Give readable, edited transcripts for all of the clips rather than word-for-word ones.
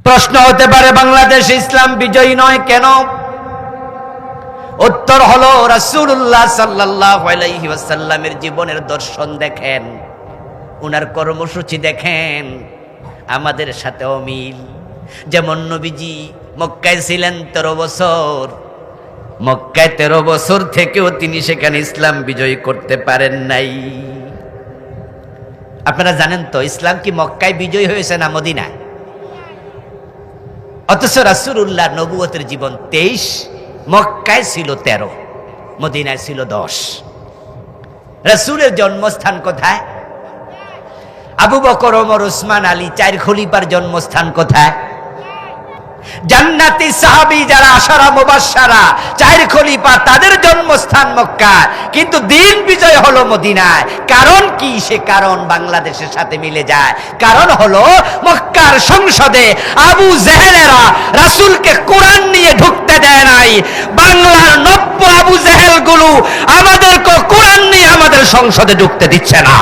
প্রশ্ন হতে পারে বাংলাদেশ ইসলাম বিজয়ী নয় কেন? উত্তর হলো রাসূলুল্লাহ সাল্লাল্লাহু আলাইহি ওয়াসাল্লামের জীবনের দর্শন দেখেন, উনার কর্মসূচি দেখেন, আমাদের সাথেও মিল। যেমন নবীজি মক্কায় ছিলেন 13 বছর, মক্কায় 13 বছর থেকেও তিনি সেখানে ইসলাম বিজয়ী করতে পারেন নাই। আপনারা জানেন তো ইসলাম কি মক্কায় বিজয়ী হয়েছে না মদিনায়? অথচ রাসূলুল্লাহ নবুয়তের জীবন 23, মক্কায় ছিল 13, মদিনায় ছিল 10। রাসূলের জন্মস্থান কোথায়? আবু বকর, ওমর, উসমান, আলী 4 খলিফার জন্মস্থান কোথায়? জান্নাতি সাহাবী যারা আশারা মুবাশশারা 4 খলিফা, তাদের জন্মস্থান মক্কা, কিন্তু দিন বিজয় হলো মদিনায়। কারণ কি? সে কারণ বাংলাদেশের সাথে মিলে যায়। কারণ হলো মক্কার সংসদে আবু জেহেলেরা রাসূলকে কোরআন নিয়ে ঢুকতে দেয় নাই। বাংলার নব্য আবু জেহেল গুলো আমাদেরকে কোরআন নিয়ে আমাদের সংসদে ঢুকতে দিচ্ছে না।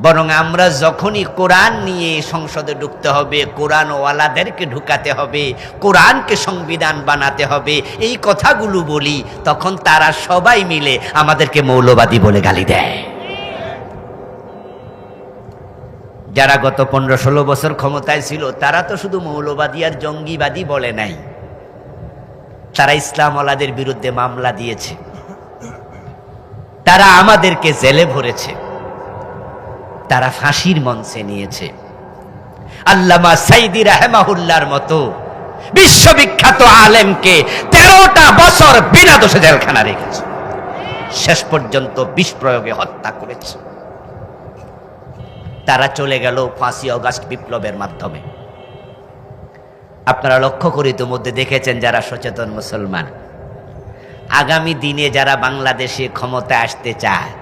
বরং আমরা যখনই কোরআন নিয়ে সংসদে ঢুকতে হবে, কোরআন ওয়ালাদেরকে ঢুকাতে হবে, কোরআনকে সংবিধান বানাতে হবে, এই কথাগুলো বলি, তখন তারা সবাই মিলে আমাদেরকে মৌলবাদী বলে গালি দেয়। যারা গত 15-16 বছর ক্ষমতায় ছিল তারা তো শুধু মৌলবাদী আর জঙ্গিবাদী বলে নাই, তারা ইসলাম ওয়ালাদের বিরুদ্ধে মামলা দিয়েছে, তারা আমাদেরকে জেলে ভরেছে, তারা ফাঁসির মঞ্চে নিয়েছে। আল্লামা সাইদি রাহিমাহুল্লাহর মতো বিশ্ববিখ্যাত আলেমকে 13টা বছর বিনা দোষে জেলখানা রেখেছে, শেষ পর্যন্ত বিষ প্রয়োগে হত্যা করেছে। তারা চলে গেল 5ই আগস্ট বিপ্লবের মাধ্যমে। আপনারা লক্ষ্য করে ইতিমধ্যে দেখেছেন, যারা সচেতন মুসলমান, আগামী দিনে যারা বাংলাদেশে ক্ষমতায় আসতে চায়,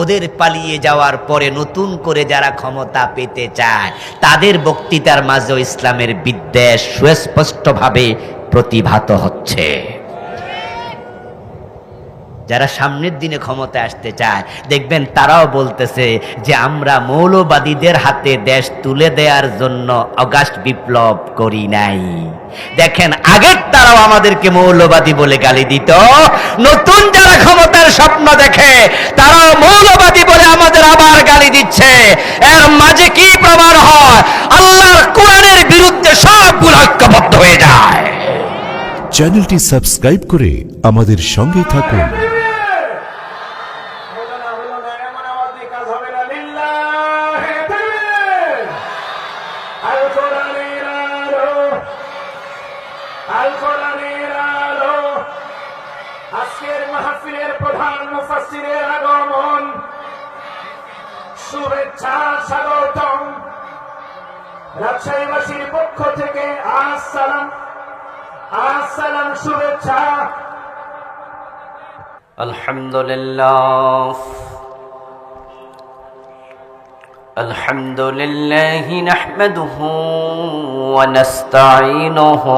ওদের পালিয়ে যাওয়ার পরে নতুন করে যারা ক্ষমতা পেতে চায়, তাদের বক্তৃতার মাঝেও ইসলামের বিদ্বেষ সুস্পষ্টভাবে প্রতিভাত হচ্ছে। যারা সামনের দিনে ক্ষমতায় আসতে চায়, দেখবেন তারাও বলতেছে যে আমরা মৌলবাদীদের হাতে দেশ তুলে দেওয়ার জন্য আগস্ট বিপ্লব করি নাই। দেখেন, আগের তারাও আমাদেরকে মৌলবাদী বলে গালি দিত, নতুন যারা ক্ষমতার স্বপ্ন দেখে তারাও মৌলবাদী বলে আমাদের আবার গালি দিচ্ছে। এর মাঝে কি প্রমাণ হয়? আল্লাহর কোরআনের বিরুদ্ধে সবগুলো ঐক্যবদ্ধ হয়ে যায়। চ্যানেলটি সাবস্ক্রাইব করে আমাদের সঙ্গে থাকুন। আজকের মাহফিলের প্রধান মুফাসসিরের আগমন, শুভেচ্ছা স্বাগতম। রাজশাহীবাসীর পক্ষ থেকে আসসালাম, আসসালাম, শুভেচ্ছা। আলহামদুলিল্লাহ, আলহামদুলিল্লাহি নাহমাদুহু ওয়া নাস্তাঈনুহু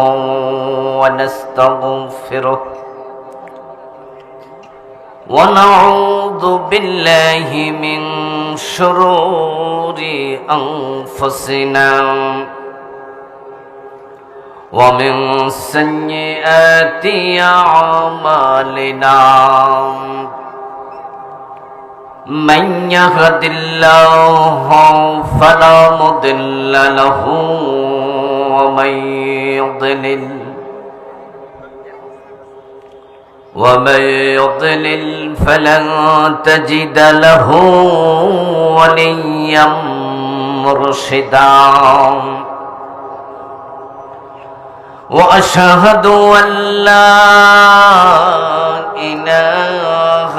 ওয়া নাস্তাগফিরুহু ওয়া নাউযু বিল্লাহি মিন শুরুরি আনফুসিনা ওয়া মিন সাইয়্যাতি আ'মালিনা। من يهد الله فلا مضل له ومن يضلل فلن تجد له وليا مرشدا. وأشهد أن لا إله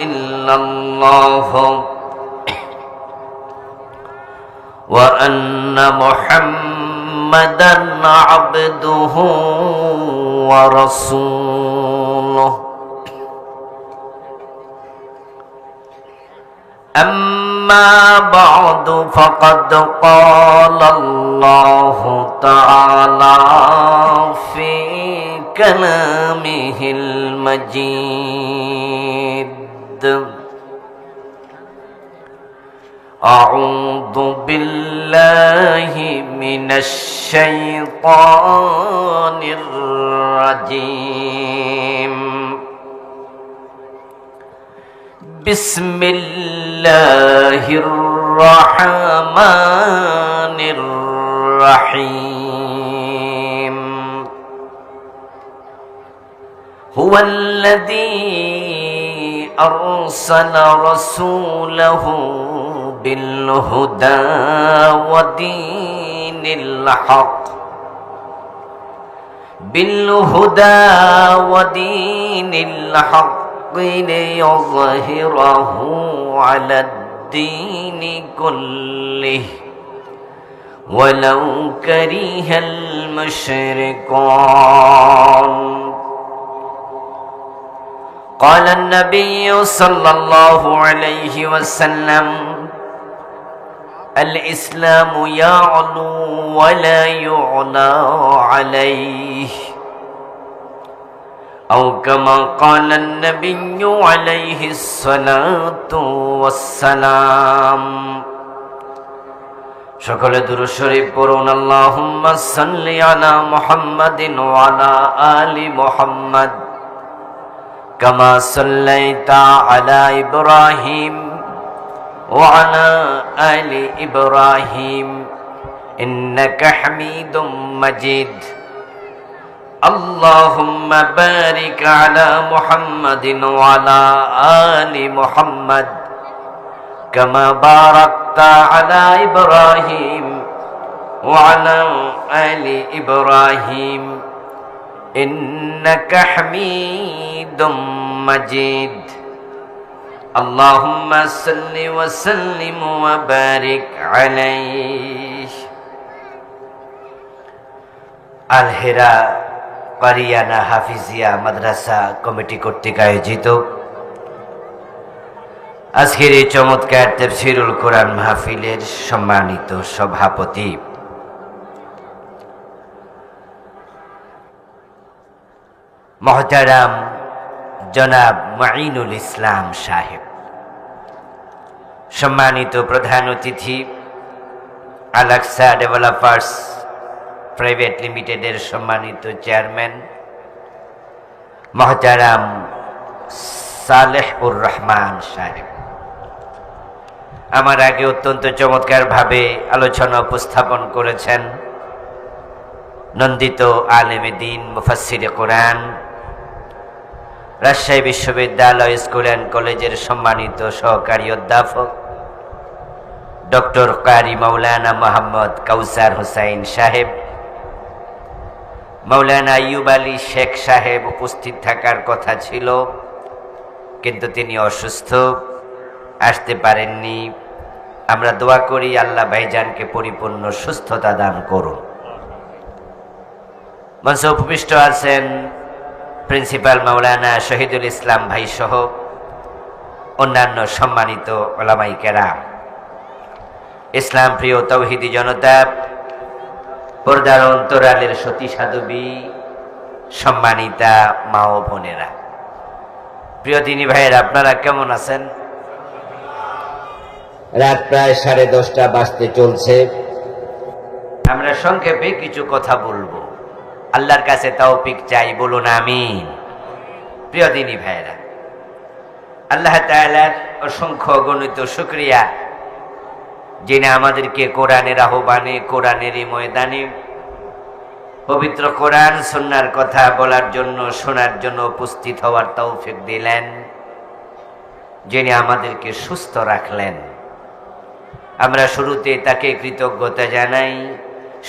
إلا الله وأن محمدا عبده ورسوله. أما بعد فقد قال الله تعالى في كلامه المجيد: أعوذ بالله من الشيطان الرجيم بسم الله الرحمن الرحيم هو الذي أرسل رسوله بالهدى ودين الحق ليظهره على الدين كله ولو كره المشركون. قال النبي صلى الله عليه وسلم الإسلام يعلو ولا يعلى عليه أو كما قال النبي عليه الصلاة والسلام. সকলে দুরূদ শরীফ পড়ুন। আল্লাহুম্মা সাল্লি আলা মুহাম্মাদিন ওয়া আলা আলি মুহাম্মাদ কামা সাল্লাইতা আলা ইব্রাহিম ওয়া আলা আলি ইব্রাহিম ইন্নাকা হামিদুম মাজিদ। আল্লাহুম্মা বারিক আলা মুহাম্মাদিন ওয়া আলা আলি মুহাম্মাদ কামা বারাকতা আলা ইব্রাহিম ওয়া আলা আলি ইব্রাহিম ইন্নাকা হামিদুম মাজিদ। আল্লাহুম্মা সাল্লি ওয়া সাল্লিম ওয়া বারিক আলাইহি। আল হেরা কারিয়ানা হাফিজিয়া মাদ্রাসা কমিটি কর্তৃক আয়োজিত আজকের এই চমৎকার তাফসীরুল কোরআন মাহফিলের সম্মানিত সভাপতি মহতারাম জনাব মাইনুল ইসলাম সাহেব, সম্মানিত প্রধান অতিথি আলাক্সা ডেভেলপার্স প্রাইভেট লিমিটেডের সম্মানিত চেয়ারম্যান মহতারাম সালেহুর রহমান সাহেব, আমার আগে অত্যন্ত চমৎকারভাবে আলোচনা উপস্থাপন করেছেন নন্দিত আলেমে দ্বীন মুফাসসিরে কোরআন রাজশাহী বিশ্ববিদ্যালয় স্কুল অ্যান্ড কলেজের সম্মানিত সহকারী অধ্যাপক ডক্টর কারি মাওলানা মোহাম্মদ কাউসার হোসাইন সাহেব, মাওলানা আইয়ুব আলী শেখ সাহেব উপস্থিত থাকার কথা ছিল কিন্তু তিনি অসুস্থ, আসতে পারেননি। আমরা দোয়া করি আল্লাহ ভাইজানকে পরিপূর্ণ সুস্থতা দান করুন। মঞ্চে উপবিষ্ট আছেন প্রিন্সিপাল মাওলানা শহীদুল ইসলাম ভাই সহ অন্যান্য সম্মানিত উলামায়ে কেরাম, ইসলাম প্রিয় তাওহীদি জনতা, পর্দার অন্তরালের সতী সাধবী, সম্মানিতা মা ও বোনেরা, প্রিয় দিনী ভাইয়েরা, আপনারা কেমন আছেন? রাত প্রায় 10:30 বাজতে চলছে। আমরা সংক্ষেপে কিছু কথা বলবো, আল্লাহর কাছে তৌফিক চাই, বলুন আমিন। প্রিয় দিনী ভাইয়েরা, আল্লাহ তাআলার অসংখ্য গণিত শুকরিয়া যিনি আমাদেরকে কোরআনের আহ্বানে, কোরআনের ময়দানে পবিত্র কোরআন সুন্নাহর কথা বলার জন্য, শোনার জন্য উপস্থিত হওয়ার তৌফিক দিলেন, যিনি আমাদেরকে সুস্থ রাখলেন। আমরা শুরুতে তাকে কৃতজ্ঞতা জানাই,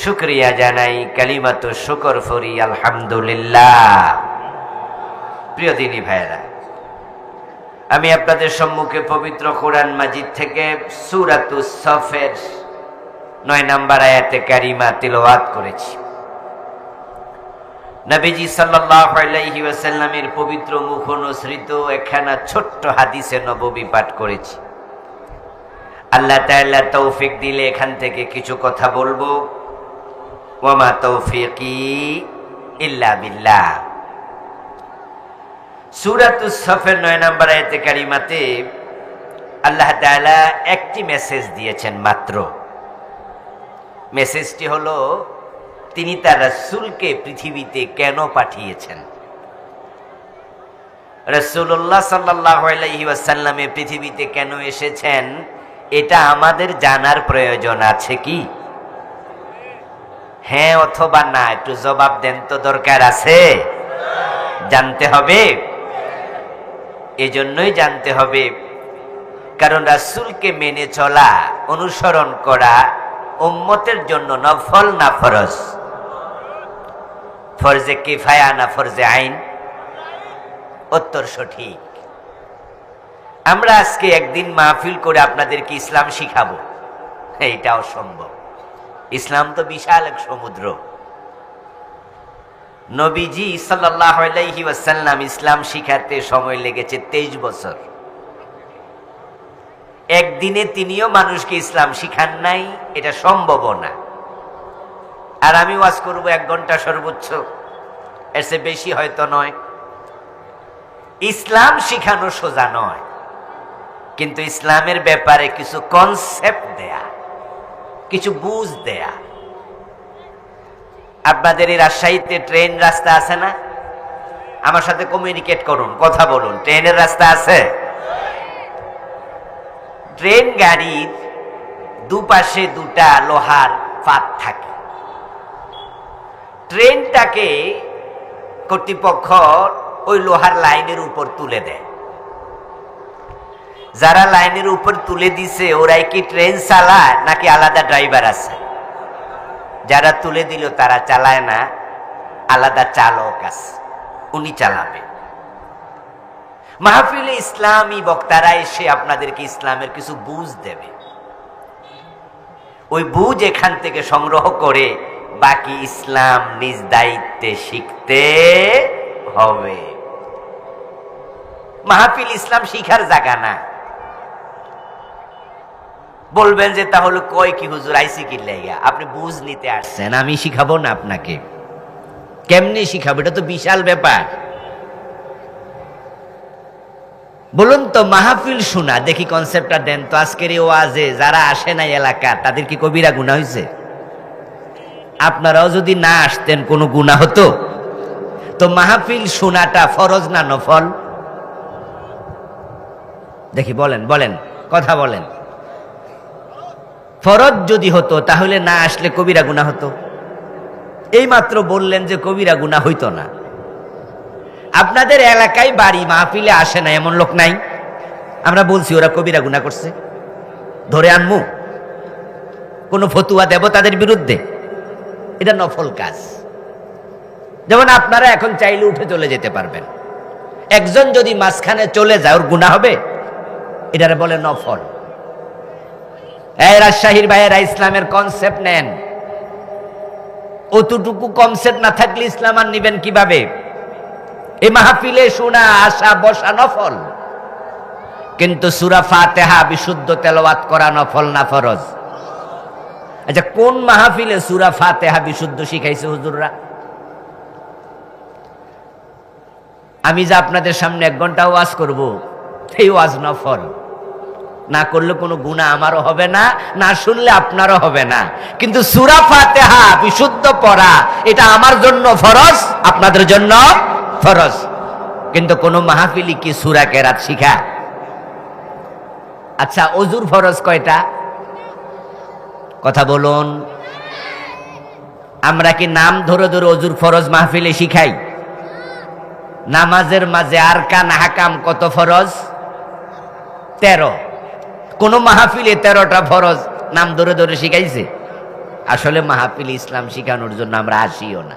শুকরিয়া জানাই, কালিমাতু শুকর ফরি আলহামদুলিল্লাহ। প্রিয় দিনী ভাইরা, আমি আপনাদের সম্মুখে পবিত্র কোরআন মাজিদ থেকে সূরাতুস সফের 9 নম্বর আয়াতে কারিমা তিলাওয়াত করেছি। নবীজি সাল্লাল্লাহু আলাইহি ওয়াসাল্লামের পবিত্র মুখ অনুসৃত একখানা ছোট্ট হাদিসে নববী পাঠ করেছি। আল্লাহ তাআলা তৌফিক দিলে এখান থেকে কিছু কথা বলবো। ওয়া মা তৌফিকি ইল্লা বিল্লাহ। সূরাতুস সফের 9 নম্বর আয়াতে কারিমাতে আল্লাহ তাআলা একটি মেসেজ দিয়েছেন মাত্র। মেসেজটি হলো তিনি তার রাসূলকে পৃথিবীতে কেন পাঠিয়েছেন। রাসূলুল্লাহ সাল্লাল্লাহু আলাইহি ওয়াসাল্লামে পৃথিবীতে কেন এসেছেন এটা আমাদের জানার প্রয়োজন আছে কি? হ্যাঁ অথবা না, একটু জবাব দেন তো, দরকার আছে? জানতে হবে। এজন্যই জানতে হবে কারণ রাসূলকে মেনে চলা, অনুসরণ করা উম্মতের জন্য নফল না ফরজ? ফরজে কিফায়া না ফরজে আইন? উত্তর সঠিক। আমরা আজকে একদিন মাহফিল করে আপনাদেরকে ইসলাম শিখাবো, এইটা অসম্ভব। ইসলাম তো বিশাল এক সমুদ্র। নবীজি সাল্লাল্লাহু আলাইহি ওয়াসাল্লাম ইসলাম শিখাতে সময় লেগেছে 23 বছর। একদিনে তিনিও মানুষকে ইসলাম শিখান নাই, এটা সম্ভব না। আর আমি ওয়াজ করব 1 ঘন্টা সর্বোচ্চ, এর চেয়ে বেশি হয়তো নয়। ইসলাম শিখানো সোজা নয়, কিন্তু ইসলামের ব্যাপারে কিছু কনসেপ্ট দেয়া, কিছু বুঝ দেয়া। আপনাদের এই রাজশাহীতে ট্রেন রাস্তা আছে না? আমার সাথে কমিউনিকেট করুন, কথা বলুন। ট্রেনের রাস্তা আছে? ট্রেন গাড়ির দুপাশে দুটা লোহার ফাঁক থাকে। ট্রেনটাকে কর্তৃপক্ষ ওই লোহার লাইনের উপর তুলে দেয়। যারা লাইনের উপর তুলে দিছে ওরাই কি ট্রেন চালায় নাকি আলাদা ড্রাইভার আছে? যারা তুলে দিল তারা চালায় না, আলাদা চালক আছে, উনি চালাবে। মাহফিলে ইসলামী বক্তারা এসে আপনাদেরকে ইসলামের কিছু বুঝ দেবে। ওই বুঝ এখান থেকে সংগ্রহ করে বাকি ইসলাম নিজ দায়িত্বে শিখতে হবে। মাহফিল ইসলাম শিখার জায়গা না। বলবেন যে তাহলে কয় কি হুজুর আইসি কি লাইগা? আপনি বুঝ নিতে আসছেন, আমি শিখাবো না আপনাকে। কেমনে শিখাবো? এটা তো বিশাল ব্যাপার। বলুন তো, মাহফিল শোনা, দেখি কনসেপ্টটা দেন তো। আজকের এই ওয়াজে যারা আসে না এলাকা তাদের কি কবিরা গুনাহ হয়েছে? আপনারাও যদি না আসতেন কোনো গুনাহ হতো? তো মাহফিল শোনাটা ফরজ না নফল? দেখি বলেন, বলেন, কথা বলেন। ফরজ যদি হতো তাহলে না আসলে কবিরা গুনাহ হতো? এই মাত্র বললেন যে কবিরা গুনাহ হইতো না। আপনাদের এলাকায় বাড়ি, মাহফিলে আসে না এমন লোক নাই? আমরা বলছি ওরা কবিরা গুনাহ করছে, ধরে আনমু, কোন ফতুয়া দেব তাদের বিরুদ্ধে? এটা নফল কাজ। যেমন আপনারা এখন চাইলে উঠে চলে যেতে পারবেন। একজন যদি মাঝখানে চলে যায় ওর গুনাহ হবে? এটারে বলে নফল। এই রাজশাহীর ভাইয়েরা, ইসলামের কনসেপ্ট নেন। অতটুকু কনসেপ্ট না থাকলে ইসলাম আর নিবেন কিভাবে? এই মাহফিলে শোনা, আসা, বসা নফল, কিন্তু সূরা ফাতিহা বিশুদ্ধ তেলাওয়াত করা নফল না ফরজ? আচ্ছা, কোন মাহফিলে সূরা ফাতিহা বিশুদ্ধ শিখাইছে হুজুররা? আমি যে আপনাদের সামনে 1 ঘন্টা ওয়াজ করব, সেই ওয়াজ নফল। না করলে কোনো গুনাহ আমারও হবে না, না শুনলে আপনারও হবে না। কিন্তু সূরা ফাতিহা বিশুদ্ধ পড়া এটা আমার জন্য ফরজ, আপনাদের জন্য ফরজ। কিন্তু কোন মাহফিলি কি সূরা কেরাত শিখা? আচ্ছা, ওযুর ফরজ কয়টা? কথা বলুন। আমরা কি নাম ধরে ধরে ওযুর ফরজ মাহফিলে শিখাই? নামাজের মাঝে আরকান হাকাম কত ফরজ? 13। কোন মাহফিলে 13টা ফরজ নাম ধরে ধরে শিখাইছে? আসলে মাহফিলে ইসলাম শিখানোর জন্য আমরা আসিও না,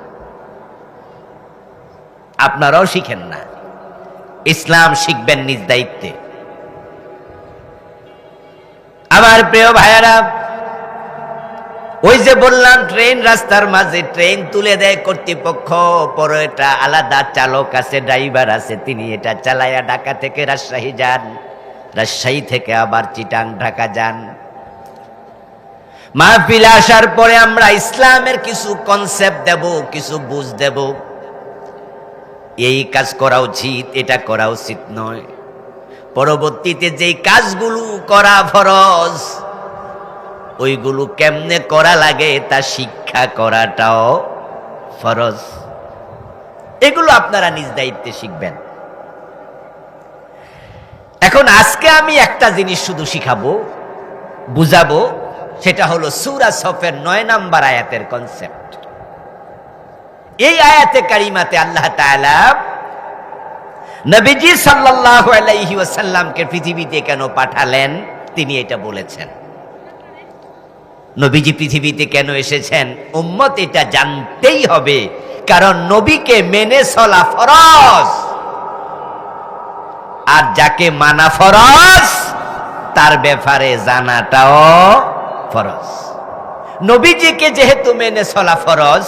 আপনারাও শিখেন না। ইসলাম শিখবেন নিজ দায়িত্বে। আমার প্রিয় ভাইয়ারা, ওই যে বললাম ট্রেন রাস্তার মাঝে ট্রেন তুলে দেয় কর্তৃপক্ষ, পরে এটা আলাদা চালক আছে, ড্রাইভার আছে, তিনি এটা চালায়া ঢাকা থেকে রাজশাহী যান, রাজশাহী থেকে আবার চিটাং ঢাকা যান। মাহফিলে আসার পরে আমরা ইসলামের কিছু কনসেপ্ট দেব, কিছু বুঝ দেব। এই কাজ করা উচিত, এটা করা উচিত নয়। পরবর্তীতে যেই কাজগুলো করা ফরজ, ওইগুলো কেমনে করা লাগে তা শিক্ষা করাটাও ফরজ। এগুলো আপনারা নিজ দায়িত্বে শিখবেন। এখন আজকে আমি একটা জিনিস শুধু শিখাবো, বুঝাবো, সেটা হলো সূরা সফের 9 নম্বর আয়াতের কনসেপ্ট। এই আয়াতে কারিমাতে আল্লাহ তাআলা নবীজি সাল্লাল্লাহু আলাইহি ওয়াসাল্লামকে পৃথিবীতে কেন পাঠালেন তিনি এটা বলেছেন। নবীজি পৃথিবীতে কেন এসেছেন উম্মত এটা জানতেই হবে, কারণ নবীকে মেনে চলা ফরজ, আর যাকে মানা ফরজ তার ব্যাপারে জানাটাও ফরজ। নবীজিকে যেহেতু মেনে চলা ফরজ,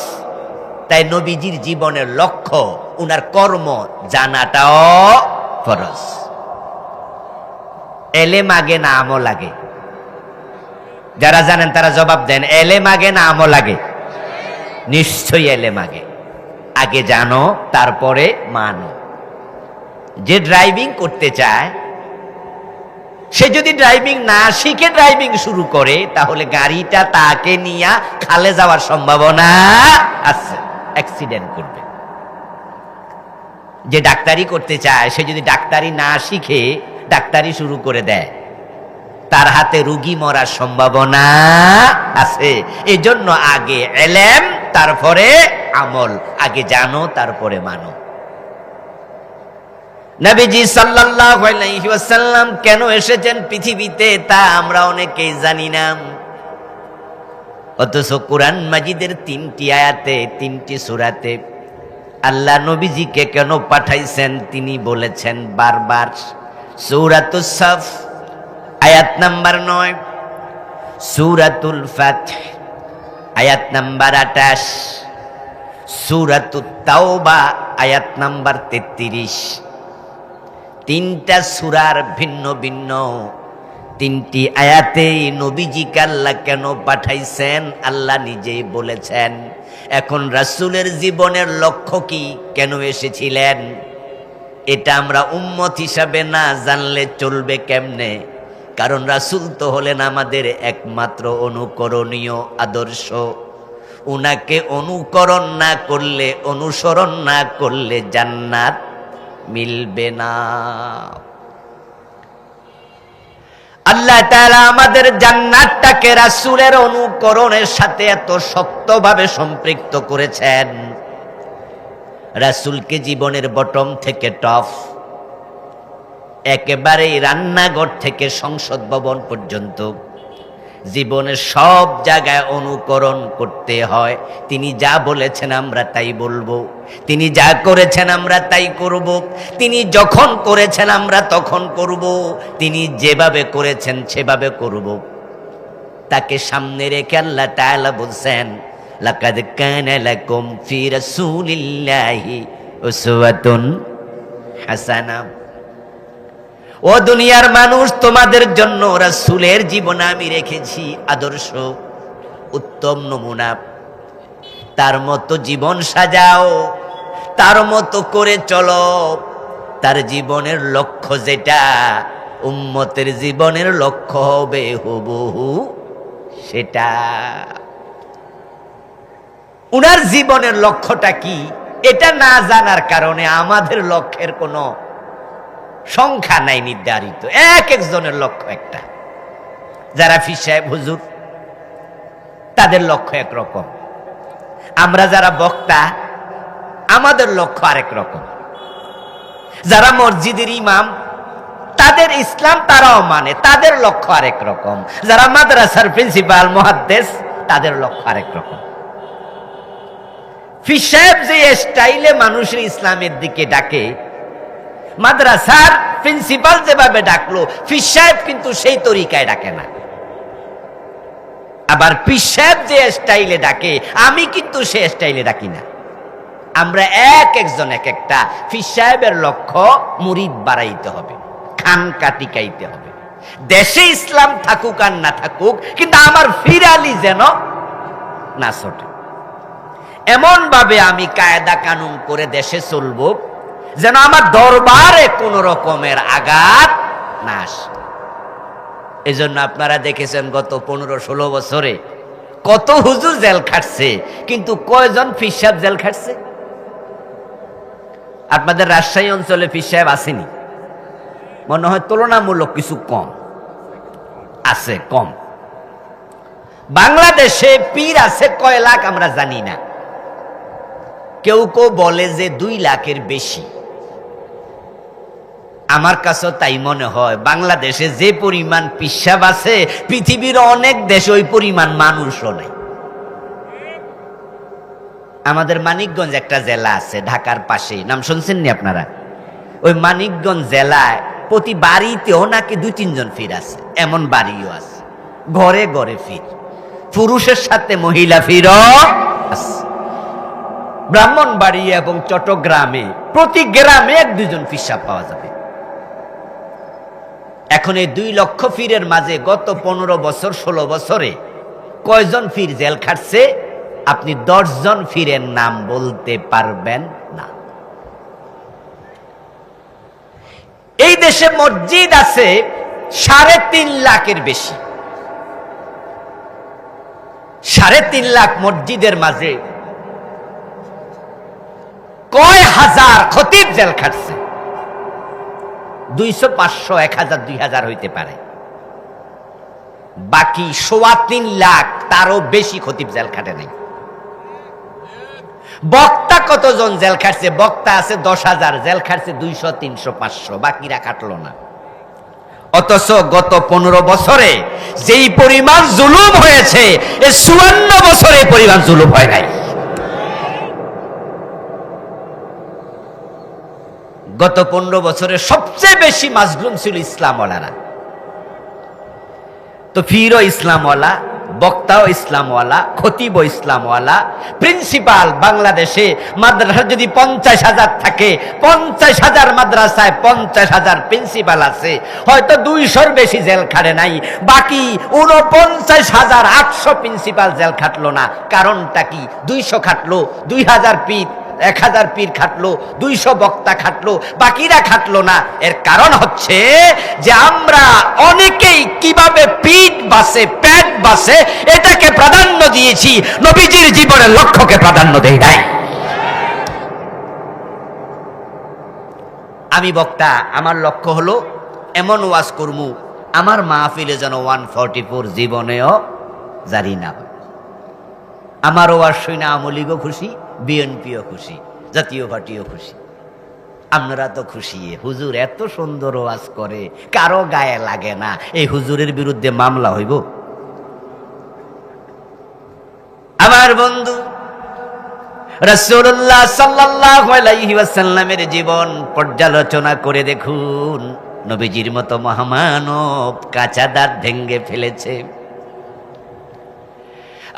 তাই নবীজির জীবনের লক্ষ্য, উনার কর্ম জানাটাও ফরজ। এলেম আগে না আমল আগে? যারা জানেন তারা জবাব দেন। এলেম আগে না আমল আগে? নিশ্চয়ই এলেম আগে। আগে জানো তারপরে মানো। যে ড্রাইভিং করতে চায় সে যদি ড্রাইভিং না শিখে ড্রাইভিং শুরু করে, তাহলে গাড়িটা তাকে নিয়ে খালে যাওয়ার সম্ভাবনা আছে, অ্যাক্সিডেন্ট করবে। যে ডাক্তারি করতে চায় সে যদি ডাক্তারি না শিখে ডাক্তারি শুরু করে দেয়, তার হাতে রোগী মরার সম্ভাবনা আছে। এজন্য আগে এলেম তারপরে আমল, আগে জানো তারপরে মানো। নবীজি সাল্লাল্লাহু আলাইহি ওয়াসাল্লাম কেন এসেছেন পৃথিবীতে তা আমরা অনেকেই জানি না, অথচ কোরআন মাজিদের 3টি আয়াতে, 3টি সূরাতে আল্লাহ নবীজিকে কেন পাঠাইছেন তিনি বলেছেন বারবার। সূরাতুস সাফ আয়াত নাম্বার 9, সূরাতুল ফাতহ আয়াত নাম্বার 28, সূরাতুত তাওবা আয়াত নাম্বার 33। 3টা সূরার ভিন্ন ভিন্ন 3টি আয়াতে নবীজিকে আল্লাহ কেন পাঠাইছেন আল্লাহ নিজেই বলেছেন। এখন রাসূলের জীবনের লক্ষ্য কি, কেন এসেছিলেন, এটা আমরা উম্মত হিসাবে না জানলে চলবে কেমনে? কারণ রাসূল তো হলেন আমাদের একমাত্র অনুকরণীয় আদর্শ। উনাকে অনুকরণ না করলে, অনুসরণ না করলে জান্নাত মিলবে না। আল্লাহ তাআলা আমাদের জান্নাতটাকে রাসূলের অনুকরণের সাথে এত শক্তভাবে সম্পৃক্ত করেছেন, রাসূলকে জীবনের বটম থেকে টপ, একেবারে রান্নাঘর থেকে সংসদ ভবন পর্যন্ত জীবনের সব জায়গায় অনুকরণ করতে হয়। তিনি যা বলেছেন আমরা তাই বলবো, তিনি যা করেছেন আমরা তাই করব, তিনি যখন করেছেন আমরা তখন করব, তিনি যেভাবে করেছেন সেভাবে করব। তাকে সামনে রেখে আল্লাহ তাআলা বলছেন, লাকাদ কানা লাকুম ফি রাসূলিল্লাহি উসওয়াতুন হাসানাহ। ও দুনিয়ার মানুষ, তোমাদের জন্য রাসূলের জীবন আমি রেখেছি আদর্শ, উত্তম নমুনা। তার মতো জীবন সাজাও, তার মতো করে চলো। তার জীবনের লক্ষ্য যেটা, উম্মতের জীবনের লক্ষ্য হবে হুবহু সেটা। উনার জীবনের লক্ষ্যটা কি এটা না জানার কারণে আমাদের লক্ষ্যের কোনো সংখ্যা নাই নির্ধারিত, এক একজনের লক্ষ্য একটা। যারা পীর সাহেব হুজুর তাদের লক্ষ্য একরকম, আমরা যারা বক্তা আমাদের লক্ষ্য আরেক রকম। যারা মসজিদের ইমাম তাদের ইসলাম তারাও মানে, তাদের লক্ষ্য আরেক রকম। যারা মাদ্রাসার প্রিন্সিপাল মুহাদ্দিস তাদের লক্ষ্য আরেক রকম। পীর সাহেব যে স্টাইলে মানুষের ইসলামের দিকে ডাকে, মাদ্রাসার প্রিন্সিপাল যেভাবে ডাকলো পীর সাহেব কিন্তু সেই তরিকায় ডাকে না। আবার পীর সাহেব যে স্টাইলে ডাকে আমি কিন্তু সেই স্টাইলে ডাকি না। আমরা এক একজন এক একটা। পীর সাহেবের লক্ষ্য মুরিদ বাড়াইতে হবে, খানকা টিকাইতে হবে। দেশে ইসলাম থাকুক আর না থাকুক, কিন্তু আমার ফিরালি যেন না ছোটে, এমন ভাবে আমি কায়দা কানুন করে দেশে চলবো যেন আমার দরবারে কোন রকমের আঘাত নাশ। এজন্য আপনারা দেখেছেন গত 15-16 বছরে কত হুজুর জেল খাটছে, কিন্তু কয়জন পীর সাহেব জেল খাটছে? আপনাদের রাজশাহী অঞ্চলে পীর সাহেব আসেনি? মনে হয় তুলনামূলক কিছু কম আছে, কম। বাংলাদেশে পীর আছে কয় লাখ আমরা জানি না, কেউ কেউ বলে যে 2 লাখের বেশি। আমার কাছে তাই মনে হয়, বাংলাদেশে যে পরিমাণ পীর সাহেব আছে পৃথিবীর অনেক দেশে ওই পরিমাণ মানুষও নেই। আমাদের মানিকগঞ্জ একটা জেলা আছে ঢাকার পাশে, নাম শুনছেন নি আপনারা? ওই মানিকগঞ্জ জেলায় প্রতি বাড়িতেও নাকি 2-3 জন পীর আছে, এমন বাড়িও আছে। ঘরে ঘরে পীর, পুরুষের সাথে মহিলা পীরও আছে। ব্রাহ্মণবাড়ি এবং চট্টগ্রামে প্রতি গ্রামে 1-2 জন পীর সাহেব পাওয়া যাবে। এখন এই 2 লক্ষ পীরের মাঝে গত 15 বছর 16 বছরে কয়জন পীর জেল খাটছে? আপনি 10 জন পীরের নাম বলতে পারবেন না। এই দেশে মসজিদ আছে 3.5 লাখের বেশি। 3.5 লাখ মসজিদের মাঝে কয় হাজার খতিব জেল খাটছে? 200, 500, 1000, 2000 হইতে পারে। বাকি 3.25 লাখ তারও বেশি খতিব জেল খাটে নাই। বক্তা কতজন জেল খাটছে? বক্তা আছে 10,000, জেল খাটছে 200, 300, 500, বাকিরা খাটলো না। অথচ গত 15 বছরে যেই পরিমাণ জুলুম হয়েছে, এই 54 বছরে পরিমাণ জুলুম হয় নাই। গত 15 বছরে সবচেয়ে বেশি মাজলুম ছিল ইসলামওয়ালারা। তো পীরও ইসলামওয়ালা, বক্তাও ইসলামওয়ালা, খতিবও ইসলামওয়ালা, প্রিন্সিপাল। বাংলাদেশে মাদ্রাসা যদি 50,000 থাকে, 50,000 মাদ্রাসায় 50,000 প্রিন্সিপাল আছে, হয়তো 200-র বেশি জেল খাটে নাই। বাকি 49,800 প্রিন্সিপাল জেল খাটলো না। কারণটা কি? 200 খাটলো, 2000 পীর, 1000 পীর খাটলো, 200 বক্তা খাটলো, বাকিরা খাটলো না। এর কারণ হচ্ছে যে আমরা অনেকেই কিভাবে পিঠ বাসে, পেট বাসে এটাকে প্রাধান্য দিয়েছি, নবীজির জীবনের লক্ষ্যকে প্রাধান্য দেই নাই। আমি বক্তা, আমার লক্ষ্য হলো এমন ওয়াজ করমু আমার মাহফিলে যেন 144 জীবনেও জারি না হয়। আমার ওয়াজ শুনে আওয়ামী লীগও খুশি, বিএনপিও খুশি, জাতীয় পার্টিও খুশি। আপনারা তো খুশি, হুজুর এত সুন্দর ওয়াজ করে, কারো গায়ে লাগে না, এই হুজুরের বিরুদ্ধে মামলা হইব? আমার বন্ধু রাসূলুল্লাহ সাল্লাল্লাহু আলাইহি ওয়াসাল্লামের জীবন পর্যালোচনা করে দেখুন। নবীজির মতো মহামানব কাঁচা দাঁত ভেঙে ফেলেছে।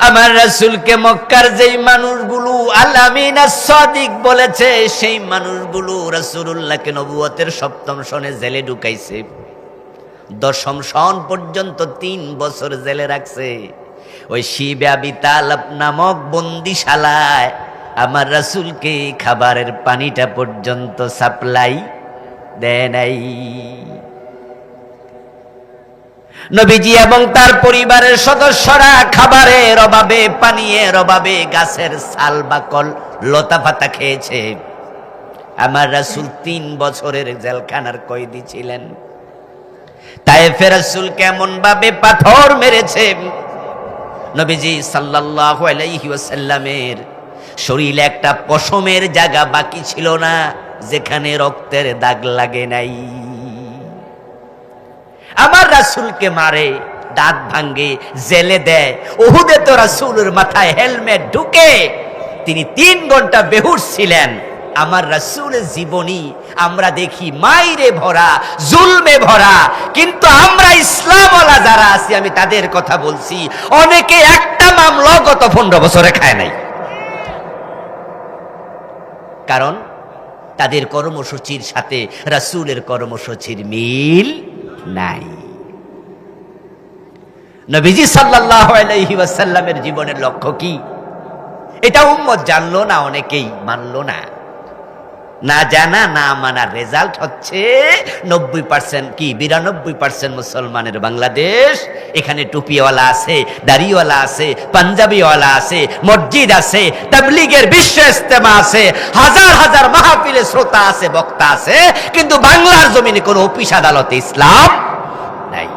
আমার রাসূলকে মক্কার যেই মানুষগুলো আল-আমিন আস-সাদিক বলেছে, সেই মানুষগুলো রাসূলুল্লাহকে নবুয়তের 7ম সনে জেলে ঢুকাইছে। 10ম সন পর্যন্ত 3 বছর জেলে রাখছে। ওই শিবে আবি তালব নামক বন্দিশালায় আমার রাসূলকে খাবারের পানিটা পর্যন্ত সাপ্লাই দেয় নাই। নবীজি এবং তার পরিবারের সদস্যরা খাবারের অভাবে, পানীয়ের অভাবে গাছের ছাল বাকল লতা পাতা খেয়েছে। আমার রাসূল 3 বছরের জেলখানার কয়েদি ছিলেন। তায়েফে রাসূল কেমন ভাবে পাথর মেরেছে। নবীজি সাল্লাল্লাহু আলাইহি ওয়াসাল্লামের শরীরে একটা পশমের জায়গা বাকি ছিল না যেখানে রক্তের দাগ লাগে নাই। আমার রাসূলকে মারে, দাঁত ভাঙ্গে, জেলে দেয়। উহুদে তো রাসূলের মাথায় হেলমেট ঢুকে তিনি 3 ঘন্টা বেহুশ ছিলেন। আমার রাসূলের জীবনী আমরা দেখি মাইরে ভরা, জুলমে ভরা, কিন্তু আমরা ইসলামওয়ালা যারা আছি, আমি তাদের কথা বলছি, অনেকে একটা মামলা গত 15 বছরে খায় নাই। কারণ তাদের কর্মসূচির সাথে রাসূলের কর্মসূচির মিল নাই। নবীজি সাল্লাল্লাহু আলাইহি ওয়াসাল্লামের জীবনের লক্ষ্য কি? এটা উম্মত জানলো না, অনেকেই মানলো না। না জানা না মানার রেজাল্ট হচ্ছে 90% কি 92% মুসলমানের বাংলাদেশ। এখানে টুপিওয়ালা আছে, দাড়িওয়ালা আছে, পাঞ্জাবিওয়ালা আছে, মসজিদ আছে, তাবলীগের বিশ্ব ইজতেমা আছে, হাজার হাজার মাহফিলে শ্রোতা আছে, বক্তা আছে, কিন্তু বাংলার জমিনে কোনো অফিস আদালতে ইসলাম নাই।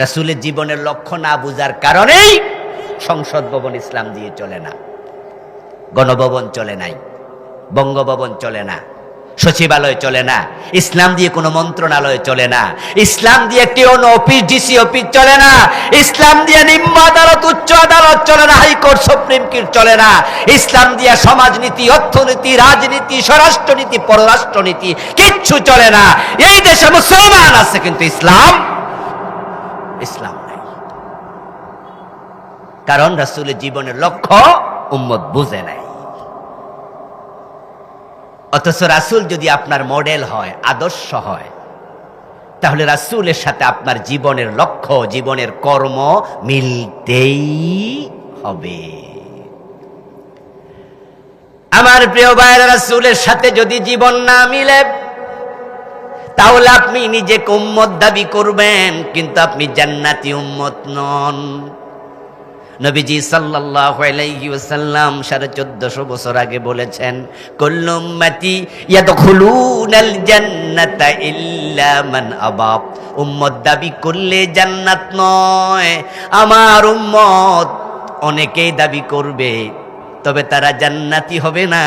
রাসূলের জীবনের লক্ষ্য না বুঝার কারণেই সংসদ ভবন ইসলাম দিয়ে চলে না, গণভবন চলে নাই, বঙ্গভবন চলে না, সচিবালয় চলে না, ইসলাম দিয়ে কোনো মন্ত্রণালয় চলে না, ইসলাম দিয়ে একটি অফিস ডিসি অফিস চলে না, ইসলাম দিয়ে নিম্ন আদালত উচ্চ আদালত চলে না, হাইকোর্ট সুপ্রিম কোর্ট চলে না, ইসলাম দিয়ে সমাজনীতি, অর্থনীতি, রাজনীতি, স্বরাষ্ট্রনীতি, পররাষ্ট্রনীতি কিচ্ছু চলে না। এই দেশে মুসলমান আছে কিন্তু ইসলাম নাই। কারণ রাসূলের জীবনের লক্ষ্য উম্মত বুঝে নাই। অথচ রাসূল যদি আপনার মডেল হয়, আদর্শ হয়, তাহলে রাসূলের সাথে আপনার জীবনের লক্ষ্য, জীবনের কর্ম মিলতেই হবে। আমার প্রিয় ভাইরা, রাসূলের সাথে যদি জীবন না মিলে তাহলে আপনি নিজেকে উম্মত দাবি করবেন, কিন্তু আপনি জান্নাতি উম্মত নন। নবীজি সাল্লাল্লাহু আলাইহি ওয়াসাল্লাম 1450 বছর আগে বলেছেন, কুল্লু উম্মতি ইয়াদখুলুনাল জান্নাতা ইল্লা মান আবা। উম্মত দাবি করলে জান্নাত নয়, আমার উম্মত অনেকেই দাবি করবে, তবে তারা জান্নাতি হবে না।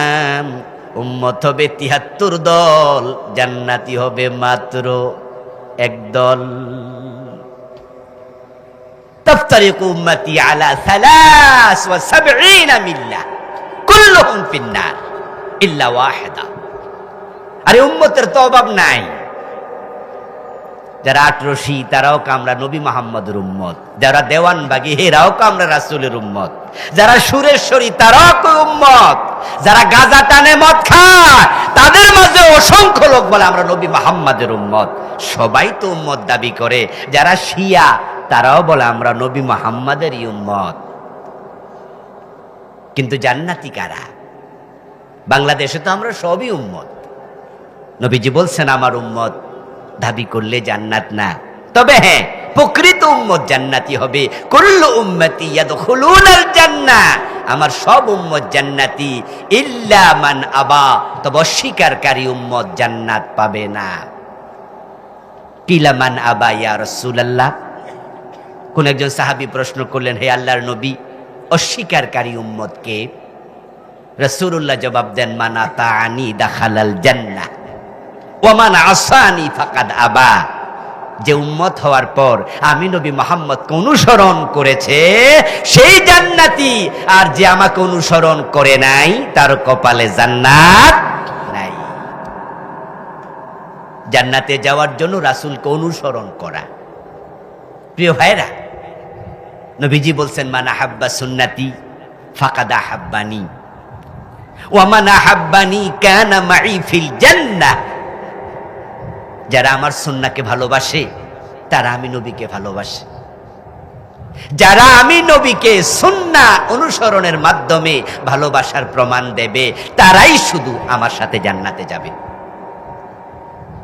উম্মত হবে 73 দল, জান্নাতি হবে মাত্র এক দল। তাফতারিকু উম্মতি আলা 73 মিল্লাহ কুল্লুহুম ফিন্নার ইল্লা ওয়াহিদা। আরে উম্মতের তো অভাব নাই। যারা আটরশি তারাও কামরা নবী মুহাম্মদের উম্মত, যারা দেওয়ানবাগী এরাও কামরা রাসূলের উম্মত, যারা সুরেশ্বরী তারাও উম্মত, যারা গাঁজা টানে মদ খায় তাদের মাঝে অসংখ্য লোক বলে আমরা নবী মুহাম্মদের উম্মত। সবাই তো উম্মত দাবি করে। যারা শিয়া তারাও বলে আমরা নবী মুহাম্মদেরই উম্মত। কিন্তু জান্নাতি কারা? বাংলাদেশে তো আমরা সবই উম্মত। নবীজি বলছেন আমার উম্মত দাবি করলে জান্নাত না, তবে হ্যাঁ প্রকৃত উম্মত জান্নাতি হবে। কুল্লু উম্মতি ইয়াদখুলুনাল জান্নাহ, আমার সব উম্মত জান্নাতি, ইল্লা মান আবা, তবে অস্বীকারী উম্মত জান্নাত পাবে না। কিলা মান আবা ইয়া রাসূলুল্লাহ? কোন একজন সাহাবী প্রশ্ন করলেন, হে আল্লাহর নবী, অস্বীকারী উম্মত কে? রাসূলুল্লাহ জবাব দেন, মান আতাআনি দাখালাল জান্নাহ ওয়া মান আসানি ফাকাদ আবা। যে উম্মত হওয়ার পর আমি নবী মুহাম্মদকে অনুসরণ করেছে সেই জান্নাতি, আর যে আমাকে অনুসরণ করে নাই তার কপালে জান্নাত নাই। জান্নাতে যাওয়ার জন্য রাসূলকে অনুসরণ করা। প্রিয় ভাইরা, নবীজি বলছেন, মান আহাব্বা সুন্নতি ফাকাদ আহাব্বানি ওয়া মান আহাব্বানি কানা মাই ফিল জান্নাহ। যারা আমার সুন্নাহকে ভালোবাসে তারা আমি নবীকে ভালোবাসে। যারা আমি নবীকে সুন্নাহ অনুসরণের মাধ্যমে ভালোবাসার প্রমাণ দেবে তারাই শুধু আমার সাথে জান্নাতে যাবে।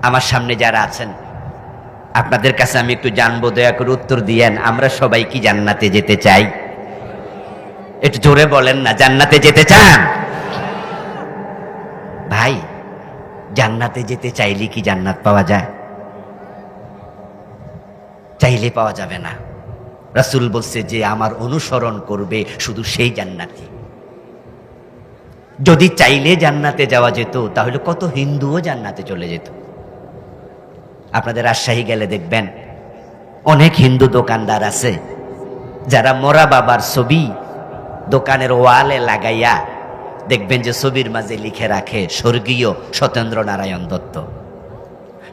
আমার সামনে যারা আছেন আপনাদের কাছে আমি একটু জানবো, দয়া করে উত্তর দিয়েন, আমরা সবাই কি জান্নাতে যেতে চাই? একটু জোরে বলেন না, জান্নাতে যেতে চান? ভাই, জান্নাতে যেতে চাইলে কি জান্নাত পাওয়া যায়? চাইলে পাওয়া যাবে না। রাসূল বলছে যে আমার অনুসরণ করবে শুধু সেই জান্নাতি। যদি চাইলে জান্নাতে যাওয়া যেত তাহলে কত হিন্দুও জান্নাতে চলে যেত। আপনাদের রাজশাহী গেলে দেখবেন অনেক হিন্দু দোকানদার আছে যারা মরা বাবার ছবি দোকানের ওয়ালে লাগাইয়া দেখবেন যে ছবির মাঝে লিখে রাখে স্বর্গীয় সত্যেন্দ্র নারায়ণ দত্ত,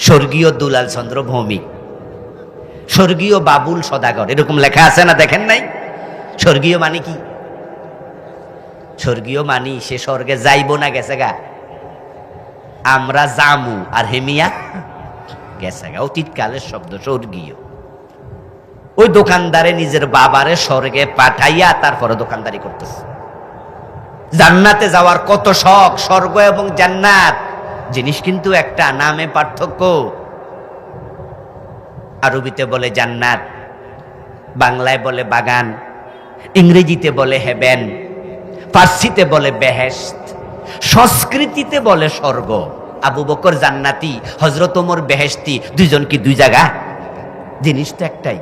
স্বর্গীয় দুলাল চন্দ্র ভৌমিক, স্বর্গীয় বাবুল সদাগর, এরকম লেখা আছে না? দেখেন নাই? স্বর্গীয় মানে কি? স্বর্গীয় মানি সে স্বর্গে যাইব না গেছে গা, আমরা জামু, আর হেমিয়া গেছে গা, অতীতকালের শব্দ স্বর্গীয়। ওই দোকানদারে নিজের বাবারে স্বর্গে পাঠাইয়া তারপরে দোকানদারি করতেছে। জান্নাতে যাওয়ার কত শখ, স্বর্গ এবং জান্নাত জিনিস কিন্তু একটা, নামে পার্থক্য। আরবিতে বলে জান্নাত, বাংলায় বলে বাগান, ইংরেজিতে বলে হেভেন, ফার্সিতে বলে বেহেশত, সংস্কৃতিতে বলে স্বর্গ। আবু বকর জান্নাতি, হযরত ওমর বেহেশতি, দুইজন কি দুই জায়গা? জিনিস তো একটাই।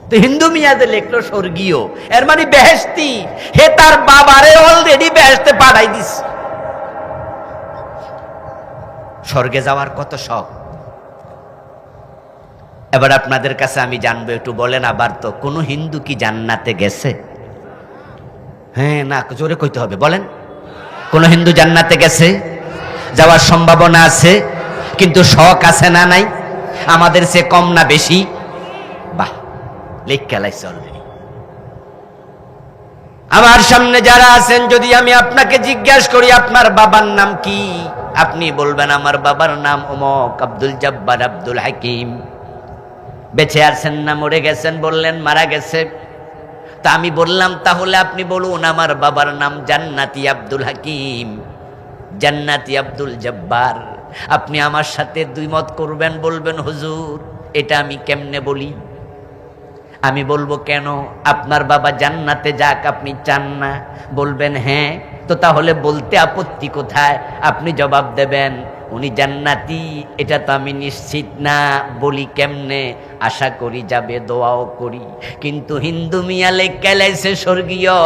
তো হিন্দু মিয়াদে লেখলো স্বর্গীয়, এর মানে বেহেশতি। হে তার বাবারে অলরেডি বেহেশতে পাঠাই দিস। স্বর্গে যাওয়ার কত শখ। এবার আপনাদের কাছে আমি জানবো, একটু বলেন আবার তো, কোন হিন্দু কি জান্নাতে গেছে? হ্যাঁ না, জোরে কইতে হবে, বলেন। কোন হিন্দু জান্নাতে গেছে? যাওয়ার সম্ভাবনা আছে, কিন্তু শখ আছে না নাই? আমাদের সে কম না বেশি? বাহ, লেখা লাইছে অলরেডি। আমার সামনে যারা আছেন, যদি আমি আপনাকে জিজ্ঞাসা করি আপনার বাবার নাম কি, আপনি বলবেন আমার বাবার নাম অমক, আব্দুল জব্বার আব্দুল হাকিম। বেঁচে আছেন না মরে গেছেন? বললেন মারা গেছে। তা আমি বললাম তাহলে আপনি বলুন আমার বাবার নাম জান্নাতি আব্দুল হাকিম, জান্নাতি আব্দুল জব্বার। আপনি আমার সাথে দুই মত করবেন, বলবেন হুজুর এটা আমি কেমনে বলি? আমি বলবো কেন? আপনার বাবা জান্নাতে যাক আপনি চান না? বলবেন হ্যাঁ। তো তাহলে বলতে আপত্তি কোথায়? আপনি জবাব দেবেন উনি জান্নাতি, এটা তো আমি নিশ্চিত না, বলি কেমনে? আশা করি যাবে, দোয়াও করি। কিন্তু হিন্দু মিয়ালে কেলাইছে স্বর্গীয়,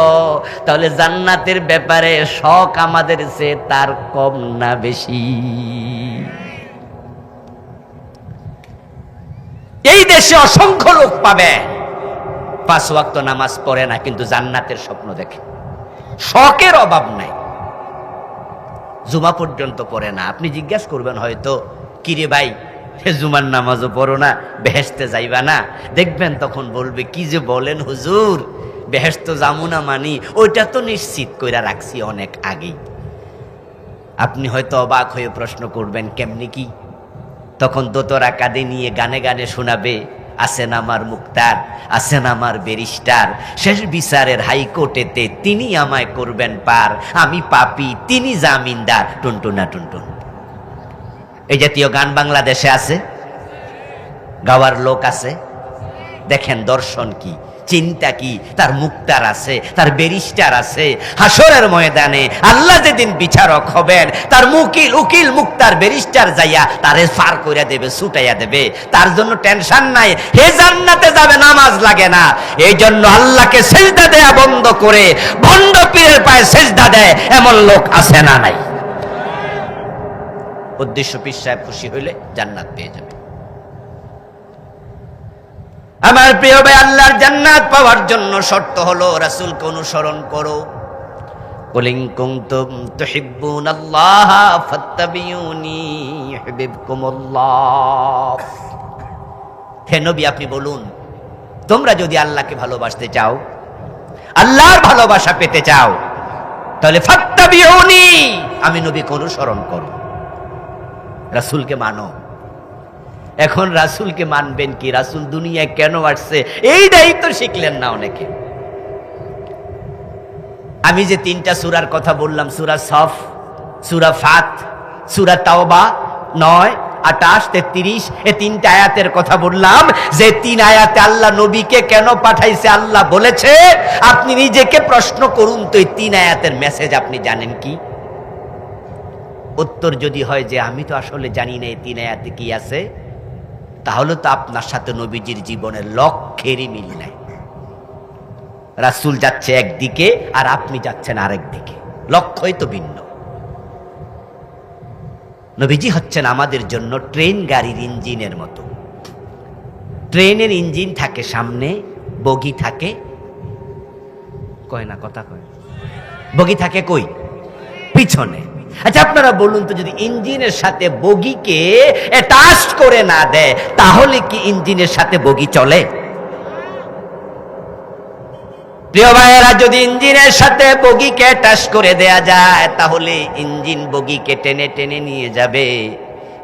তাহলে জান্নাতের ব্যাপারে শখ আমাদের সে তার কম না বেশি? এই দেশে অসংখ্য লোক পাবে 5 ওয়াক্ত নামাজ পড়ে না, কিন্তু জান্নাতের স্বপ্ন দেখে, শখের অভাব নাই, জুমা পর্যন্ত পড়ে না। আপনি জিজ্ঞাসা করবেন হয়তো, কিরে ভাই জুমার নামাজও পড়ো না, বেহেশতে যাইবা না? দেখবেন তখন বলবে কি যে বলেন হুজুর, বেহেশত যামু না মানি ওইটা তো নিশ্চিত কইরা রাখছি অনেক আগেই। আপনি হয়তো অবাক হয়ে প্রশ্ন করবেন কেমনি কি? তখন দোতরা কাঁধে নিয়ে গানে গানে শোনাবে, আছেন আমার মুক্তার, আছেন আমার ব্যারিস্টার, শেষ বিচারের হাইকোর্টেতে তিনি আমায় করবেন পার, আমি পাপী তিনি জামিনদার, টুনটুনা টুনটুন। এই জাতীয় গান বাংলাদেশে আছে, গাওয়ার লোক আছে। দেখেন দর্শন কি, চিন্তা কি, তার মুক্তার আছে, তার ব্যারিস্টার আছে। হাসরের ময়দানে আল্লাহ যেদিন বিচারক হবেন, তার উকিল মুক্তার ব্যারিস্টার যাইয়া তারে ফার কইরা দেবে, ছুটাইয়া দেবে, তার জন্য টেনশন নাই। হে জান্নাতে যাবে, নামাজ লাগে না। এই জন্য আল্লাহকে সেজদা দেয়া বন্ধ করে ভণ্ড পীরের পায়ে সেজদা দেয় এমন লোক আছে না নাই? উদ্দেশ্য পীর সাহেব খুশি হইলে জান্নাত পেয়ে যাবে। আমার প্রিয় ভাই, আল্লাহর জান্নাত পাওয়ার জন্য শর্ত হলো রাসূলকে অনুসরণ করো। কুল ইন কুনতুম তুহিব্বুনাল্লাহ ফাত্তাবিউনি ইউহিব্বুকুমুল্লাহ। হে নবী আপনি বলুন, তোমরা যদি আল্লাহকে ভালোবাসতে চাও, আল্লাহর ভালোবাসা পেতে চাও, তাহলে ফাত্তাবিউনি, আমি নবীকে অনুসরণ করো, রাসূলকে মানো। এখন রাসূলকে মানবেন কি? রাসূল দুনিয়ায় কেন আসছে এইটাই তো শিখলেন না অনেকে। আমি যে 3টা সূরার কথা বললাম, সূরা সফ, সূরা ফাত, সূরা তাওবা 9, 28, 33, এই 3টা আয়াতের কথা বললাম, যে 3 আয়াতে আল্লাহ নবীকে কেন পাঠাইছে আল্লাহ বলেছে। আপনি নিজেকে প্রশ্ন করুন তো, এই 3 আয়াতের মেসেজ আপনি জানেন কি? উত্তর যদি হয় যে আমি তো আসলে জানি না এই 3 আয়াতে কি আছে, তাহলে তো আপনার সাথে নবীজির জীবনের লক্ষ্যেরই মিল নাই। রাসূল যাচ্ছে একদিকে আর আপনি যাচ্ছেন আরেক দিকে, লক্ষ্যই তো ভিন্ন। নবীজি হচ্ছেন আমাদের জন্য ট্রেন গাড়ির ইঞ্জিনের মতো। ট্রেনের ইঞ্জিন থাকে সামনে, বগি থাকে কয় না, কথা কয়, বগি থাকে কই? পিছনে। আচ্ছা আপনারা বলুন তো, যদি ইঞ্জিনের সাথে বগিকে অ্যাটাচ করে না দেয়, তাহলে কি ইঞ্জিনের সাথে বগি চলে? প্রিয় ভাইয়েরা, যদি ইঞ্জিনের সাথে বগিকে অ্যাটাচ করে দেয়া যায়, তাহলে ইঞ্জিন বগিকে টেনে টেনে নিয়ে যাবে।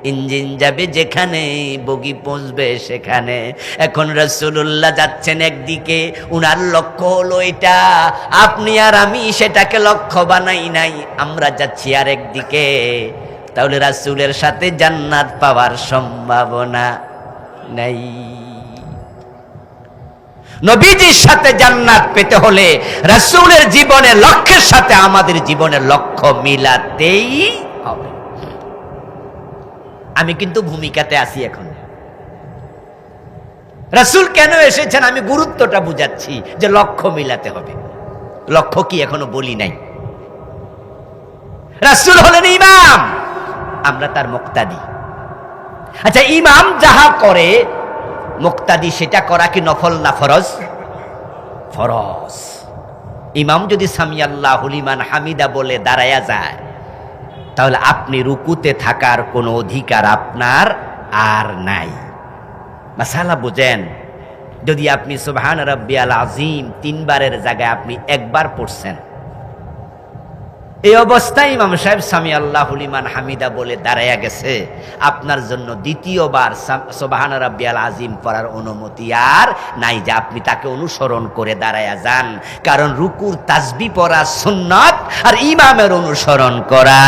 ইঞ্জিন যাবে যেখানে, বগি পৌঁছবে সেখানে। এখন রাসূলুল্লাহ যাচ্ছেন একদিকে, উনার লক্ষ্য হলো এটা, আপনি আর আমি সেটাকে লক্ষ্য বানাই নাই, আমরা যাচ্ছি আর একদিকে। তাহলে রাসূলের সাথে জান্নাত পাওয়ার সম্ভাবনা নাই। নবীজির সাথে জান্নাত পেতে হলে রাসূলের জীবনের লক্ষ্যের সাথে আমাদের জীবনের লক্ষ্য মিলাতেই হবে। আমি কিন্তু ভূমিকাতে আছি এখন। রাসূল কেন এসেছেন আমি গুরুত্বটা বুঝাচ্ছি, যে লক্ষ্য মিলাতে হবে। লক্ষ্য কি এখনো বলি নাই। রাসূল হলেন ইমাম, আমরা তার মুক্তাদি। আচ্ছা, ইমাম যাহা করে মুক্তাদি সেটা করা কি নফল না ফরজ? ফরজ। ইমাম যদি সামিয়াল্লাহু লিমান হামিদা বলে দাঁড়ায়া যায়, তাহলে আপনি রুকুতে থাকার কোনো অধিকার আপনার আর নাই। মাসালা বুঝেন? যদি আপনি সুবহান রাব্বিয়াল আযীম 3 বারের জায়গায় আপনি একবার পড়ছেন, এই অবস্থায় ইমাম সাহেব সামিয়াল্লাহু লিমান হামিদা বলে দাঁড়ায়া গেছে, আপনার জন্য দ্বিতীয়বার সুবহান রাব্বিয়াল আযীম পড়ার অনুমতি আর নাই, যে আপনি তাকে অনুসরণ করে দাঁড়ায়া যান। কারণ রুকুর তাসবিহ পড়া সুন্নাত আর ইমামের অনুসরণ করা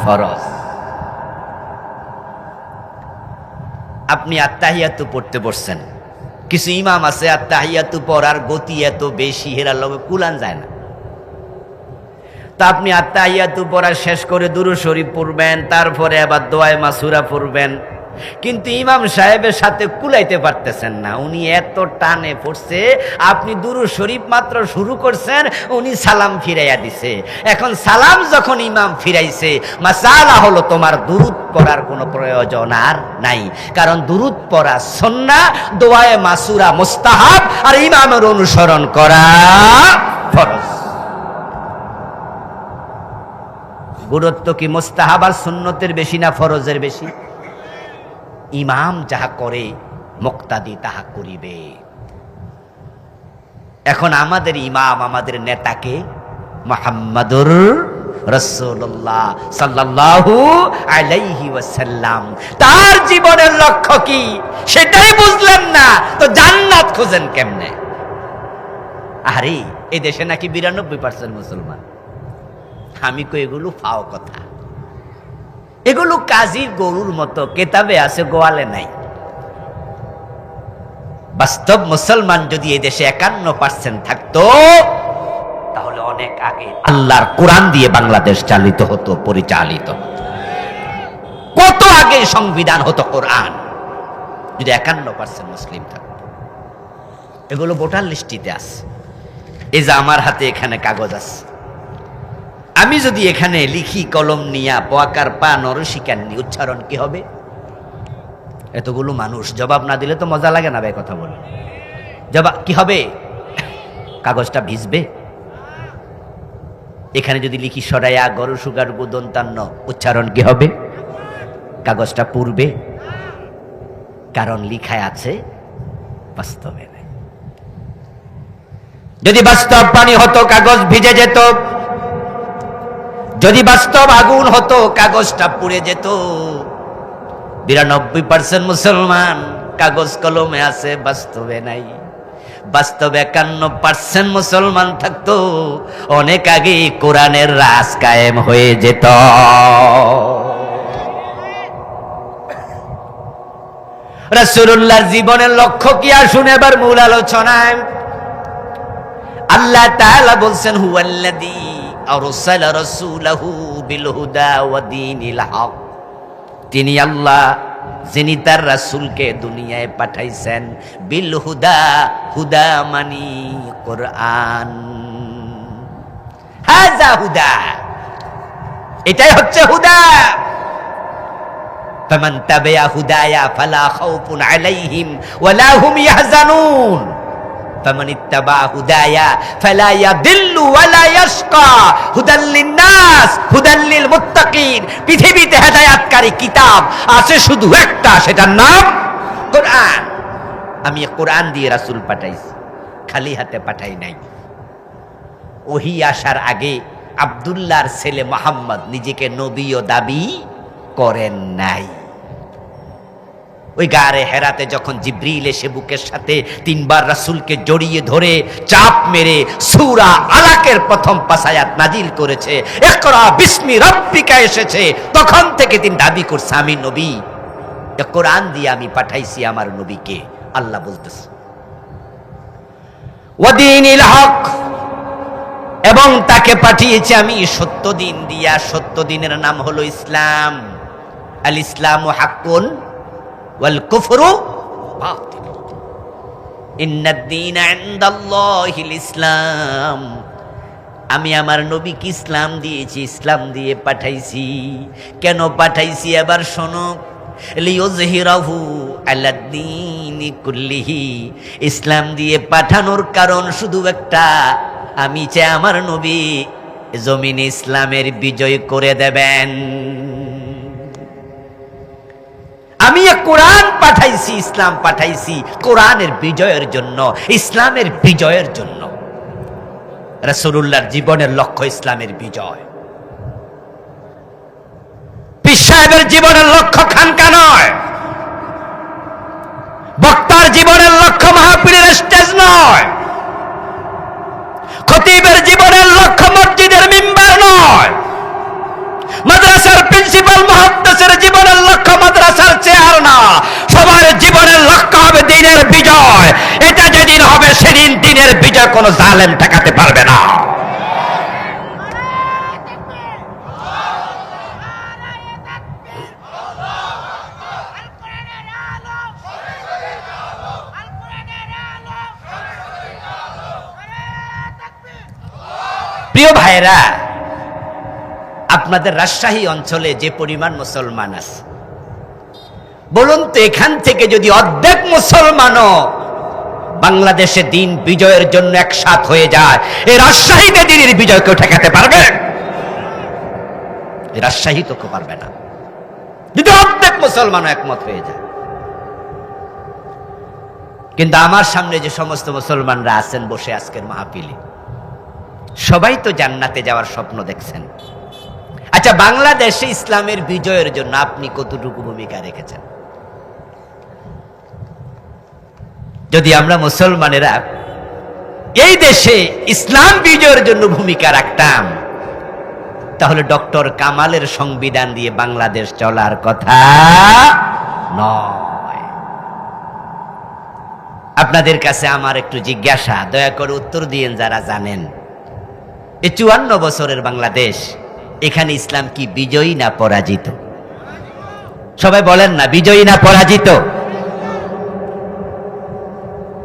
ফরজ। আপনি আত্তাহিয়াতু পড়তে বসছেন, কিছু ইমাম আছে আত্তাহিয়াতু পড়ার গতি এত বেশি, হেরার লগে কুলান যায় না। তা আপনি আত্তাহিয়াতু পড়া শেষ করে দুরূদ শরীফ পড়বেন, তারপরে আবার দোয়ায়ে মাসুরা পড়বেন, কিন্তু ইমাম সাহেবের সাথে কুলাইতে পারতেছেন না। উনি এত টানে পড়ছে, আপনি দুরূদ শরীফ মাত্র শুরু করছেন, উনি সালাম ফিরাইয়া দিছে। এখন সালাম যখন ইমাম ফিরাইছে, মাসালা হলো তোমার দুরূদ পড়ার কোনো প্রয়োজন আর নাই, কারণ দুরূদ পড়া সুন্নাহ, দোয়ায়ে মাসুরা মুস্তাহাব, আর ইমামের অনুসরণ করা ফরজ। গুরুত্ব কি মুস্তাহাব আর সুন্নতের বেশি না ফরজের বেশি? ইমাম যাহা করে মুক্তাদি তাহা করিবে। এখন আমাদের ইমাম, আমাদের নেতাকে মুহাম্মাদুর রাসূলুল্লাহ সাল্লাল্লাহু আলাইহি ওয়াসাল্লাম, তার জীবনের লক্ষ্য কি সেটাই বুঝলেন না, তো জান্নাত খুঁজেন কেমনে? আরে এই দেশে নাকি 92% মুসলমান। আমি কই এগুলো ফাও কথা, এগুলো কাজী গরুর মতো, কেতাবে আছে গোয়ালে নাই। বাস্তব মুসলমান যদি এই দেশে 51% থাকতো, তাহলে অনেক আগে আল্লাহর কোরআন দিয়ে বাংলাদেশ চালিত হতো, পরিচালিত হতো। কত আগে সংবিধান হতো কোরআন, যদি 51% মুসলিম থাকতো। এগুলো ভোটার লিস্টিতে আছে। এই যে আমার হাতে এখানে কাগজ আছে, আমি যদি এখানে লিখি কলম নিয়া পোয়াকার পা নরসিকান্নি, উচ্চারণ কি হবে? এতগুলো মানুষ জবাব না দিলে তো মজা লাগে না ভাই, কথা বলে। জবাব কি হবে? কাগজটা ভিজবে। এখানে যদি লিখি সরাইয়া গরু সুগার গুদন্তান্ন, উচ্চারণ কি হবে? কাগজটা পুড়বে, কারণ লিখায় আছে, বাস্তবে নাই। যদি বাস্তব পানি হতো কাগজ ভিজে যেত, যদি বাস্তব আগুন হতো কাগজটা পুড়ে যেত। 92% মুসলমান কাগজ কলমে আছে, বাস্তবে নাই। বাস্তবে 51% মুসলমান থাকতো, অনেক আগে কোরআনের রাজ কায়েম হয়ে যেত। রাসূলুল্লাহর জীবনের লক্ষ্য কি আসুন এবার মূল আলোচনায়। আল্লাহ তাআলা বলছেন, হুয়াল্লাযী আরসালা রাসূলাহু বিল হুদা ওয়া দীনিল হক। তিনি আল্লাহ, যিনি তার রাসূলকে দুনিয়ায় পাঠাইছেন। বিল হুদা, হুদা মানি কোরআন। হাযা হুদা, এটাই হচ্ছে হুদা। ফামান তাবিআ হুদায়া ফালা খাউফুন আলাইহিম ওয়ালা হুম ইয়াহজানুন। ফামান ইত্তাবা হুদায়া ফালা ইয়াদিল্লু ওয়ালা ইয়াশকা। হুদাল লিন-নাস হুদাল লিল মুত্তাকিন। পৃথিবীতে হেদায়েতকারী কিতাব আছে শুধু একটা, সেটার নাম কোরআন। আমি কোরআন দিয়ে রাসূল পাঠাইছি, খালি হাতে পাঠাই নাই। ওহী আসার আগে আব্দুল্লাহর ছেলে মুহাম্মদ নিজেকে নবীও দাবি করেন নাই। ওই গারে হেরাতে যখন জিব্রিল এসে বুকের সাথে 3 বার রাসূলকে জড়িয়ে ধরে চাপ মেরে সূরা আলাকের প্রথম 5 আয়াত নাজিল করেছে, ইকরা বিসমি রাব্বিকা এসেছে, তখন থেকে তিনি দাবি করছে আমি নবী, কোরআন দিয়ে আমি পাঠাইছি আমার নবীকে। আল্লাহ বলতেছে ওয়াদিনিল হক, এবং তাকে পাঠিয়েছি আমি সত্য দিন দিয়া। সত্য দিনের নাম হলো ইসলাম। আল ইসলামু হাক্কুন ওয়াল কুফরু বাতিল, ইন্নাদ দীনা ইনদাল্লাহিল ইসলাম। আমি আমার নবীকে ইসলাম দিয়েছি, ইসলাম দিয়ে পাঠাইছি। কেন পাঠাইছি এবার শোনো, লিইয়ুযহিরাহু আলাদ-দীনি কুল্লিহি। ইসলাম দিয়ে পাঠানোর কারণ শুধু একটা, আমি চাই আমার নবী জমিনে ইসলামের বিজয় করে দেবেন। আমি কোরআন পাঠাইছি, ইসলাম পাঠাইছি কোরআনের বিজয়ের জন্য, ইসলামের বিজয়ের জন্য। রাসূলুল্লাহর জীবনের লক্ষ্য ইসলামের বিজয়। পীর সাহেবের জীবনের লক্ষ্য খানকা নয়, বক্তার জীবনের লক্ষ্য মাহফিলের স্টেজ নয়, খতিবের জীবনের লক্ষ্য মসজিদের মিম্বার নয়, মাদ্রাসার প্রিন্সিপাল মুহাদ্দিসের জীবনের লক্ষ্য মাদ্রাসার চেয়ার না। সবার জীবনের লক্ষ্য হবে দ্বীনের বিজয়। এটা যেদিন হবে সেদিন দ্বীনের বিজয় কোনো জালেম ঠেকাতে পারবে না। প্রিয় ভাইরা, আপনাদের রাজশাহী অঞ্চলে যে পরিমাণ মুসলমান আছে, বলুন তো এখান থেকে যদি অর্ধেক মুসলমানও বাংলাদেশে দিন বিজয়ের জন্য একসাথ হয়ে যায়, এই রাজশাহীতে দিনের বিজয় কেউ ঠেকাতে পারবে? রাজশাহী তো কেউ পারবে না যদি অর্ধেক মুসলমানও একমত হয়ে যায়। কিন্তু আমার সামনে যে সমস্ত মুসলমানরা আছেন বসে আজকের মাহফিলে, সবাই তো জান্নাতে যাওয়ার স্বপ্ন দেখছেন। আচ্ছা, বাংলাদেশে ইসলামের বিজয়ের জন্য আপনি কতটুকু ভূমিকা রেখেছেন? যদি আমরা মুসলমানেরা এই দেশে ইসলাম বিজয়ের জন্য ভূমিকা রাখতাম, তাহলে ডক্টর কামালের সংবিধান দিয়ে বাংলাদেশ চলার কথা নয়। আপনাদের কাছে আমার একটু জিজ্ঞাসা, দয়া করে উত্তর দিয়েন যারা জানেন। এই 54 বছরের বাংলাদেশ, এখানে ইসলাম কি বিজয়ী না পরাজিত? সবাই বলেন না, বিজয়ী না পরাজিত?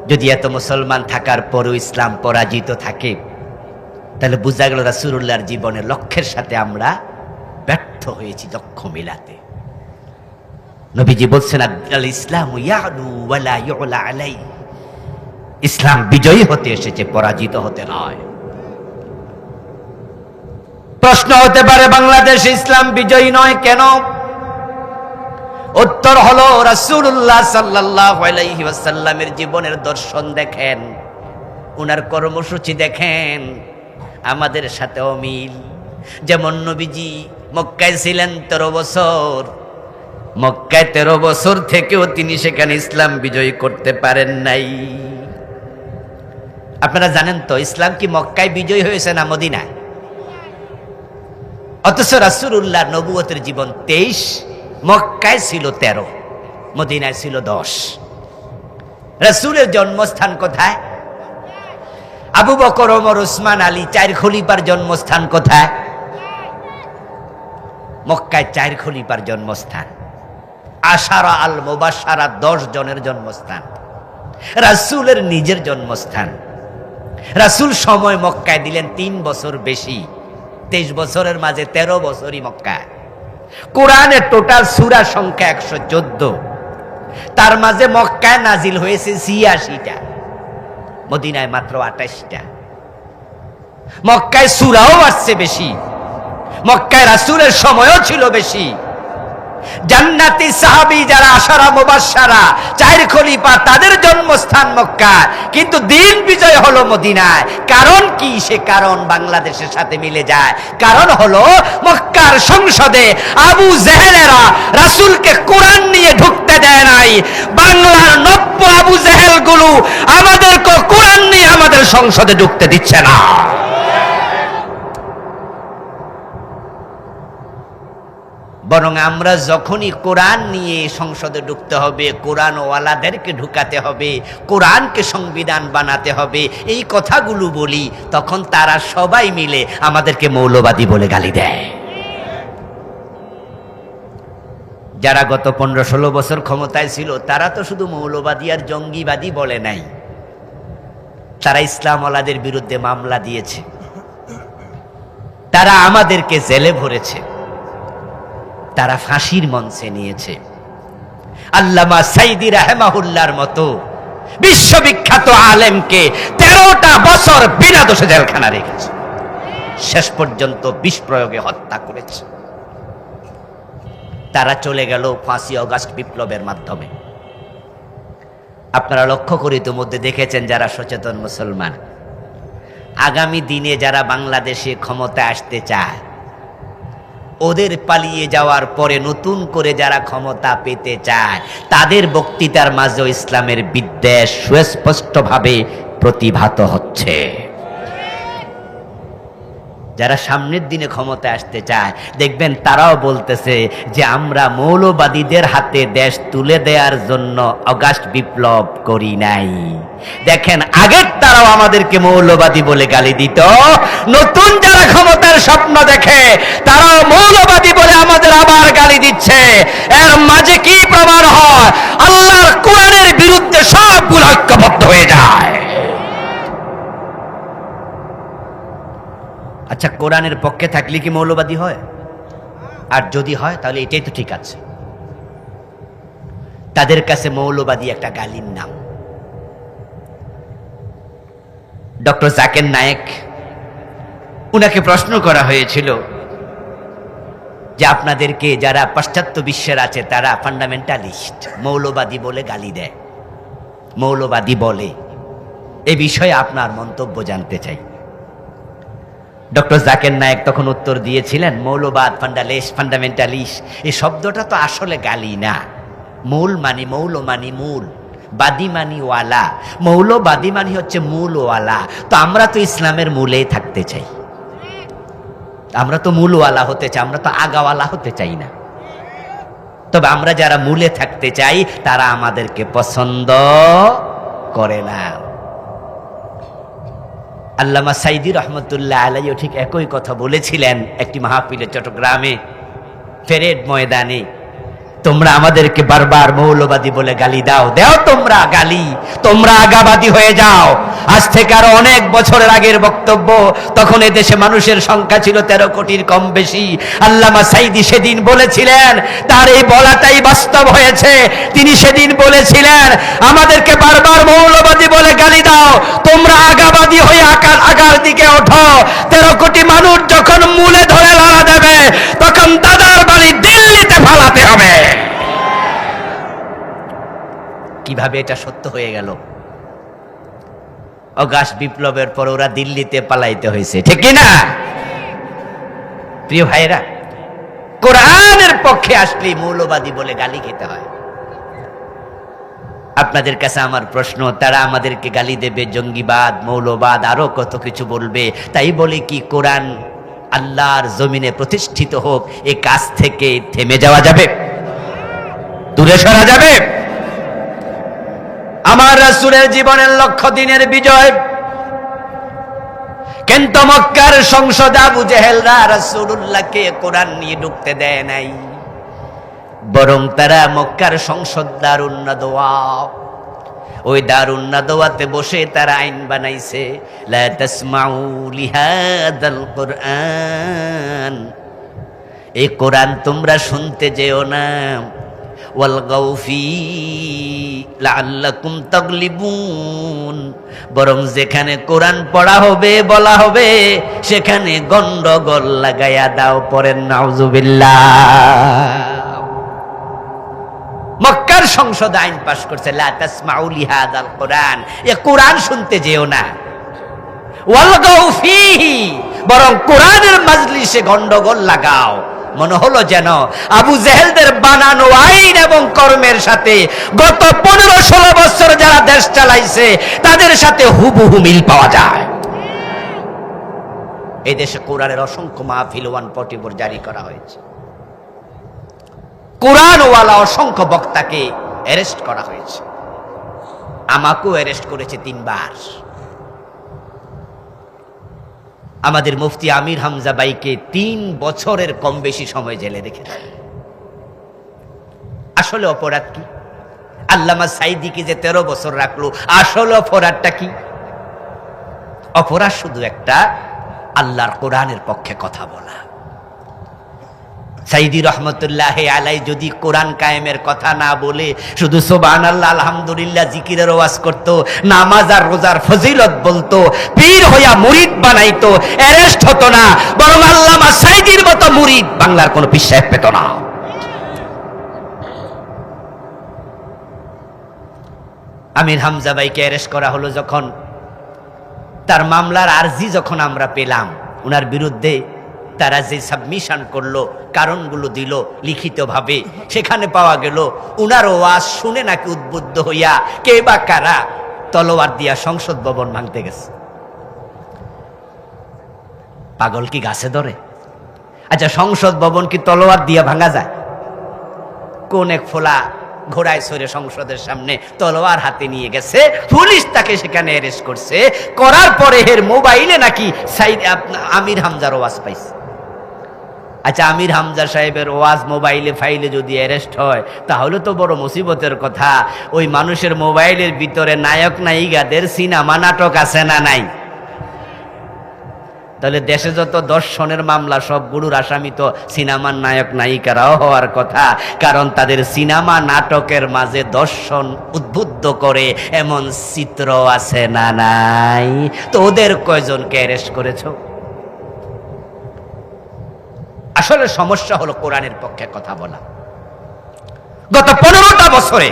যদি এত মুসলমান থাকার পরও ইসলাম পরাজিত থাকে, তাহলে বোঝা গেল রাসূলুল্লাহর জীবনের লক্ষ্যের সাথে আমরা ব্যর্থ হয়েছি লক্ষ্য মিলাতে। নবীজি বলছেন, আল ইসলামু ইয়ালু ওয়া লা ইউলা আলাই। ইসলাম বিজয়ী হতে এসেছে, পরাজিত হতে নয়। প্রশ্ন হতে পারে, বাংলাদেশে ইসলাম বিজয়ী নয় কেন? উত্তর হলো, রাসূলুল্লাহ সাল্লাল্লাহু আলাইহি ওয়াসাল্লামের জীবনের দর্শন দেখেন, উনার কর্মসূচি দেখেন, আমাদের সাথেও মিল। যেমন নবীজি মক্কায় ছিলেন 13 বছর, মক্কায় 13 বছর থেকেও তিনি সেখানে ইসলাম বিজয়ী করতে পারেন নাই। আপনারা জানেন তো, ইসলাম কি মক্কায় বিজয়ী হয়েছে না মদিনায়? অথচ রাসূলুল্লাহ নবুয়তের জীবন 23, মক্কায় ছিল 13, মদিনায় ছিল 10। রাসূলের জন্মস্থান কোথায়? আবু বকর, ওমর, উসমান, আলী 4 খলিফার জন্মস্থান কোথায়? মক্কায় 4 খলিফার জন্মস্থান। আশারা আল মুবাশশারা 10 জনের জন্মস্থান। রাসূলের নিজের জন্মস্থান। রাসূল সময় মক্কায় দিলেন 3 বছর বেশি, 23 বছরের মাঝে 13 বছরই মক্কায়। কোরআনের টোটাল সূরা সংখ্যা 114, তার মাঝে মক্কায় নাজিল হয়েছে 86টা, মদিনায় মাত্র 28টা। মক্কায় সূরাও আসছে বেশি, মক্কায় রাসূলের সময়ও ছিল বেশি, জান্নাতি সাহাবী যারা আশারা মুবাশশারা, চার খলিফা, তাদের জন্মস্থান মক্কা, কিন্তু দিন বিজয় হলো মদিনায়। কারণ কি? সে কারণ বাংলাদেশের সাথে মিলে যায়। কারণ হলো মক্কার সংসদে আবু জেহেলেরা রাসূলকে কোরআন নিয়ে ঢুকতে দেয় নাই। বাংলার নব্য আবু জেহেল গুলো আমাদেরকে কোরআন নিয়ে আমাদের সংসদে ঢুকতে দিচ্ছে না। বরং আমরা যখনই কোরআন নিয়ে সংসদে ঢুকতে হবে, কোরআন ওয়ালাদেরকে ঢুকাতে হবে, কোরআনকে সংবিধান বানাতে হবে, এই কথাগুলো বলি, তখন তারা সবাই মিলে আমাদেরকে মৌলবাদী বলে গালি দেয়। যারা গত 15-16 বছর ক্ষমতায় ছিল তারা তো শুধু মৌলবাদী আর জঙ্গিবাদী বলে নাই, তারা ইসলামওয়ালাদের বিরুদ্ধে মামলা দিয়েছে, তারা আমাদেরকে জেলে ভরেছে, তারা ফাঁসির মঞ্চে নিয়েছে। আল্লামা সাইদি রাহমাহুল্লাহর মতো বিশ্ববিখ্যাত আলেমকে 13টা বছর বিনা দোষে জেলখানা রেখেছে, শেষ পর্যন্ত বিষ প্রয়োগে হত্যা করেছে। তারা চলে গেল 5ই আগস্ট বিপ্লবের মাধ্যমে। আপনারা লক্ষ্য করে ইতিমধ্যে দেখেছেন, যারা সচেতন মুসলমান, আগামী দিনে যারা বাংলাদেশে ক্ষমতায় আসতে চায়, ওদের পালিয়ে যাওয়ার পরে নতুন করে যারা ক্ষমতা পেতে চায়, তাদের বক্তৃতার মাঝেও ইসলামের বিদ্বেষ সুস্পষ্টভাবে প্রতিভাত হচ্ছে। যারা সামনের দিনে ক্ষমতায় আসতে চায়, দেখবেন তারাও বলতেছে যে আমরা মৌলবাদীদের হাতে দেশ তুলে দেওয়ার জন্য অগাস্ট বিপ্লব করি নাই। দেখেন, আগের তারাও আমাদেরকে মৌলবাদী বলে গালি দিত, নতুন যারা ক্ষমতার স্বপ্ন দেখে তারাও মৌলবাদী বলে আমাদের আবার গালি দিচ্ছে। এর মাঝে কি প্রমাণ হয়? আল্লাহর কোরআনের বিরুদ্ধে সবগুলো ঐক্যবদ্ধ হয়ে যায়। আচ্ছা, কোরআনের পক্ষে থাকলে কি মৌলবাদী হয়? আর যদি হয় তাহলে এটাই তো ঠিক আছে। তাদের কাছে মৌলবাদী একটা গালির নাম। ডক্টর জাকির নায়েক, উনাকে প্রশ্ন করা হয়েছিল যে আপনাদেরকে যারা পাশ্চাত্য বিশ্বের আছে তারা ফান্ডামেন্টালিস্ট, মৌলবাদী বলে গালি দেয়, মৌলবাদী বলে, এ বিষয়ে আপনার মন্তব্য জানতে চাই। ডক্টর জাকির নায়েক তখন উত্তর দিয়েছিলেন, মৌলবাদ, ফান্ডামেন্টালিস্ট, এই শব্দটা তো আসলে গালি না। মূল মানি, মৌল মানি মূল, বাদী মানি ওয়ালা, মৌলবাদী মানি হচ্ছে মূল ওয়ালা। তো আমরা তো ইসলামের মূলেই থাকতে চাই, আমরা তো মূলওয়ালা হতে চাই, আমরা তো আগাওয়ালা হতে চাই না। তবে আমরা যারা মূলে থাকতে চাই তারা আমাদেরকে পছন্দ করে না। আল্লামা সাইদি রহমতুল্লাহ আলাইহি ঠিক একই কথা বলেছিলেন একটি মাহফিলে চট্টগ্রামে, ফেরেড ময়দানে। তোমরা আমাদেরকে বারবার মৌলবাদী বলে গালি দাও, তোমরা গালি, তোমরা আগাবাদী হয়ে যাও। আজ থেকে আরো অনেক বছরের আগের বক্তব্য, তখন এদেশে মানুষের সংখ্যা ছিল 13 কোটির কম বেশি। আল্লামা সাইদি সেদিন বলেছিলেন, তার এই বলাটাই বাস্তব হয়েছে। তিনি সেদিন বলেছিলেন, আমাদেরকে বারবার মৌলবাদী বলে গালি দাও, তোমরা আগাবাদী হয়ে আগার দিকে ওঠো। 13 কোটি মানুষ যখন মূলে ধরে লড়া দেবে, তখন দাদার বাড়ি দিল্লিতে ফালাতে হবে। কিভাবে এটা সত্য হয়ে গেল? অগাস্ট বিপ্লবের পর ওরা দিল্লিতে পালাইতে হয়েছে, ঠিক না? প্রিয় ভাইরা, কোরআনের পক্ষে আসলে মৌলবাদী বলে গালি খেতে হয়। আপনাদের কাছে আমার প্রশ্ন, তারা আমাদেরকে গালি দেবে, জঙ্গিবাদ, মৌলবাদ, আরো কত কিছু বলবে, তাই বলে কি কোরআন আল্লাহর জমিনে প্রতিষ্ঠিত হোক এই কাজ থেকে থেমে যাওয়া যাবে? দূরে সরা যাবে? আমার রাসূলের জীবনের লক্ষ্য দিনের বিজয়, কিন্তু মক্কার সংসদ আবু জেহেলরা রাসূলুল্লাহকে কোরআন নিয়ে ঢুকতে দেয় নাই। বরং তারা মক্কার সংসদ দারুন নাদওয়া, ওই দারুন নাদওয়াতে বসে তারা আইন বানাইছে, লা তাসমাউ লিহাদাল কুরআন, এই কোরআন তোমরা শুনতে যেও না, ওয়ালগাউ ফি লাআল্লাকুম তাগলিবুন, বরং যেখানে কোরআন পড়া হবে, বলা হবে, সেখানে গন্ডগোল লাগাইয়া দাও। পড়েন নাউজুবিল্লাহ। সংসদ আইন পাশ করছে, লা তাসমাউ লিহাদাল কোরআন, এ কোরআন শুনতে যেও না, ওয়ালগাউ ফীহি, বরং কোরআনের মাজলিসে গন্ডগোল লাগাও। মনে হলো যেন আবু জেহেলদের বানানো আইন এবং কর্মের সাথে গত 15-16 বছর যারা দেশ চালাইছে তাদের সাথে হুবহু মিল পাওয়া যায়। এই দেশে কোরআনের অসংখ্য মাহফিল 144 জারি করা হয়েছে, কোরআনওয়ালা অসংখ্য বক্তাকে অ্যারেস্ট করা হয়েছে, আমাকেও অ্যারেস্ট করেছে 3 বার। আমাদের মুফতি আমির হামজা ভাইকে 3 বছরের কম বেশি সময় জেলে রেখেছে। আসলে অপরাধ কি? আল্লামা সাইদিকে যে 13 বছর রাখলো, আসলে অপরাধটা কি? অপরাধ শুধু একটা, আল্লাহর কোরআনের পক্ষে কথা বলা। সাইদি রহমতুল্লাহ আলাই যদি কোরআন কায়েমের কথা না বলে শুধু সুবহানাল্লাহ আলহামদুলিল্লাহ জিকিরের ওয়াজ করত, নামাজ আর রোজার ফজিলত বলতো, পীর হইয়া মুরিদ বানাইতো, অ্যারেস্ট হতো না, বরং আল্লামা সাইদির মতো মুরিদ বাংলার কোনো পীর সাহেব পেত না। আমির হামজা ভাইকে অ্যারেস্ট করা হলো যখন, তার মামলার আরজি যখন আমরা পেলাম, উনার বিরুদ্ধে তারা যে সাবমিশন করলো, কারণগুলো দিল লিখিতভাবে, সেখানে পাওয়া গেল উনার ওয়াজ শুনে নাকি উদ্বুদ্ধ হইয়া কে বা কারা তলোয়ার দিয়া সংসদ ভবন ভাঙতে গেছে। পাগল কি গাছে ধরে? আচ্ছা, সংসদ ভবন কি তলোয়ার দিয়া ভাঙা যায়? কোন এক ফোলা ঘোড়ায় চড়ে সংসদের সামনে তলোয়ার হাতে নিয়ে গেছে, পুলিশ তাকে সেখানে অ্যারেস্ট করছে, করার পরে এর মোবাইলে নাকি আমির হামজার ওয়াজ পাইছে। আচ্ছা, আমির হামজা সাহেবের ওয়াজ মোবাইলে ফাইলে যদি অ্যারেস্ট হয় তাহলে তো বড় মুসিবতের কথা। ওই মানুষের মোবাইলের ভিতরে নায়ক নায়িকাদের সিনেমা নাটক আছে না নাই? তাহলে দেশে যত দর্শনের মামলা সবগুলোর আসামি তো সিনেমার নায়ক নায়িকারাও হওয়ার কথা, কারণ তাদের সিনেমা নাটকের মাঝে দর্শন উদ্বুদ্ধ করে এমন চিত্র আছে না নাই? তো ওদের কয়জনকে অ্যারেস্ট করেছো? আসলে সমস্যা হলো কোরআনের পক্ষে কথা বলা। গত 15টা বছরে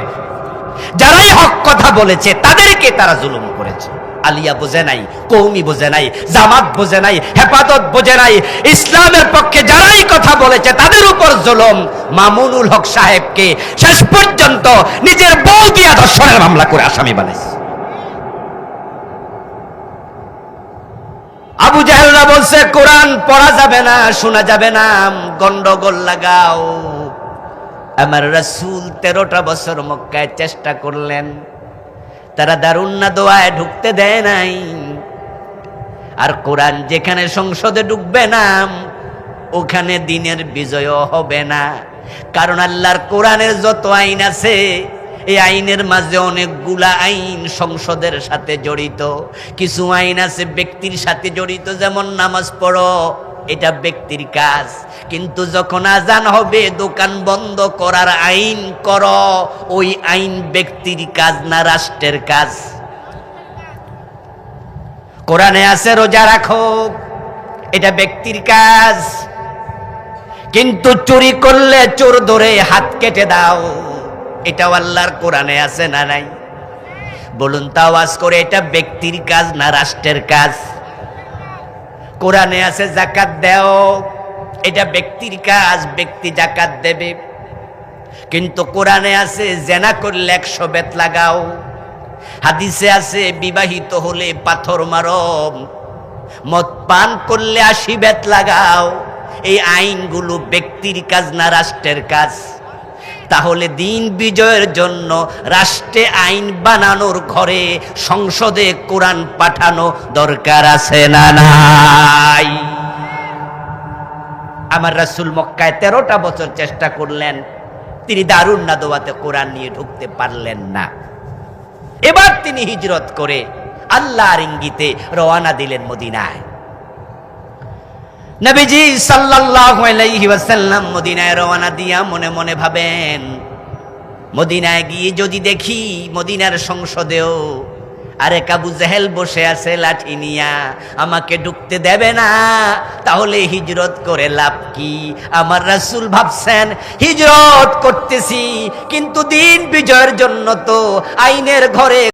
যারাই হক কথা বলেছে তাদেরকে তারা জুলুম করেছে। আলিয়া বোঝে নাই, কৌমি বোঝে নাই, জামাত বোঝে নাই, হেফাজত বোঝে নাই, ইসলামের পক্ষে যারাই কথা বলেছে তাদের উপর জুলুম। মামুনুল হক সাহেবকে শেষ পর্যন্ত নিজের বউ দিয়া ধর্ষণের মামলা করে আসামি বানাইছে। আবু জাহেলরা বলছে কোরআন পড়া যাবে না, শোনা যাবে না, গন্ডগোল লাগাও। আমার রাসূল 13টা বছর মক্কায় চেষ্টা করলেন, তারা দারুন নাদওয়ায় ঢুকতে দেয় নাই। আর কোরআন যেখানে সংসদে ঢুকবে না ওখানে দিনের বিজয় হবে না, কারণ আল্লাহর কোরআনের যত আইন আছে এই আইনের মাঝে অনেকগুলা আইন সংসদের সাথে জড়িত। কিছু আইন আছে ব্যক্তির সাথে জড়িত, যেমন নামাজ পড়ো, এটা ব্যক্তির কাজ, কিন্তু যখন আজান হবে দোকান বন্ধ করার আইন করো, ওই আইন ব্যক্তির কাজ না রাষ্ট্রের কাজ। কোরআনে আছে রোজা রাখো, এটা ব্যক্তির কাজ, কিন্তু চুরি করলে চোর ধরে হাত কেটে দাও, এটাও আল্লাহর কোরআনে আছে না নাই? বলুন তা আওয়াজ করে, এটা ব্যক্তির কাজ না রাষ্ট্রের কাজ? কোরআনে আছে যাকাত দাও, এটা ব্যক্তির কাজ, ব্যক্তি যাকাত দেবে, কিন্তু কোরআনে আছে জেনা করলে 100 বেত লাগাও। হাদিসে আছে বিবাহিত হলে পাথর মারো, মদ পান করলে 80 বেত লাগাও। এই আইনগুলো ব্যক্তির কাজ না রাষ্ট্রের কাজ? তাহলে দিন বিজয়ের জন্য রাষ্ট্রে আইন বানানোর ঘরে সংসদে কোরআন পাঠানো দরকার আছে না নাই? আমার রাসূল মক্কায় 13টা বছর চেষ্টা করলেন, তিনি দারুন নাদওয়াতে কোরআন নিয়ে ঢুকতে পারলেন না। এবার তিনি হিজরত করে আল্লাহর ইঙ্গিতে রওনা দিলেন মদিনায়। নবীজি সাল্লাল্লাহু আলাইহি ওয়াসাল্লাম মদিনায় রওনা দিয়া মনে মনে ভাবেন, মদিনায় গিয়ে যদি দেখি মদিনার সংসদেও আরে আবু জেহেল বসে আছে লাঠি নিয়া, আমাকে ঢুকতে দেবে না, তাহলে হিজরত করে লাভ কি? আমার রাসূল ভাবছেন হিজরত করতেছি কিন্তু দিন বিজয়ের জন্য তো আইনের ঘরে